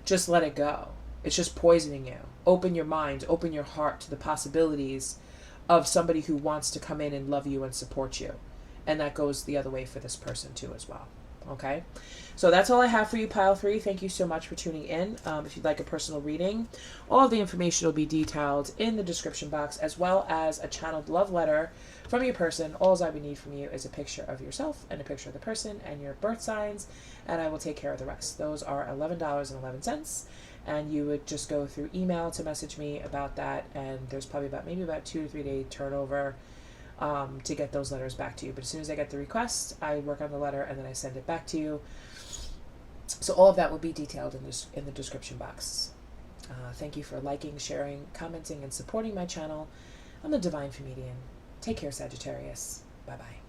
Just let it go. It's just poisoning you. Open your mind, open your heart to the possibilities of somebody who wants to come in and love you and support you. And that goes the other way for this person too as well. Okay? So that's all I have for you, Pile 3. Thank you so much for tuning in. If you'd like a personal reading, all of the information will be detailed in the description box, as well as a channeled love letter from your person. All I would need from you is a picture of yourself and a picture of the person and your birth signs, and I will take care of the rest. Those are $11.11. And you would just go through email to message me about that, and there's probably maybe about 2 to 3 day turnover to get those letters back to you. But as soon as I get the request, I work on the letter and then I send it back to you. So all of that will be detailed in the description box. Thank you for liking, sharing, commenting, and supporting my channel. I'm the Divine Comedian. Take care, Sagittarius. Bye-bye.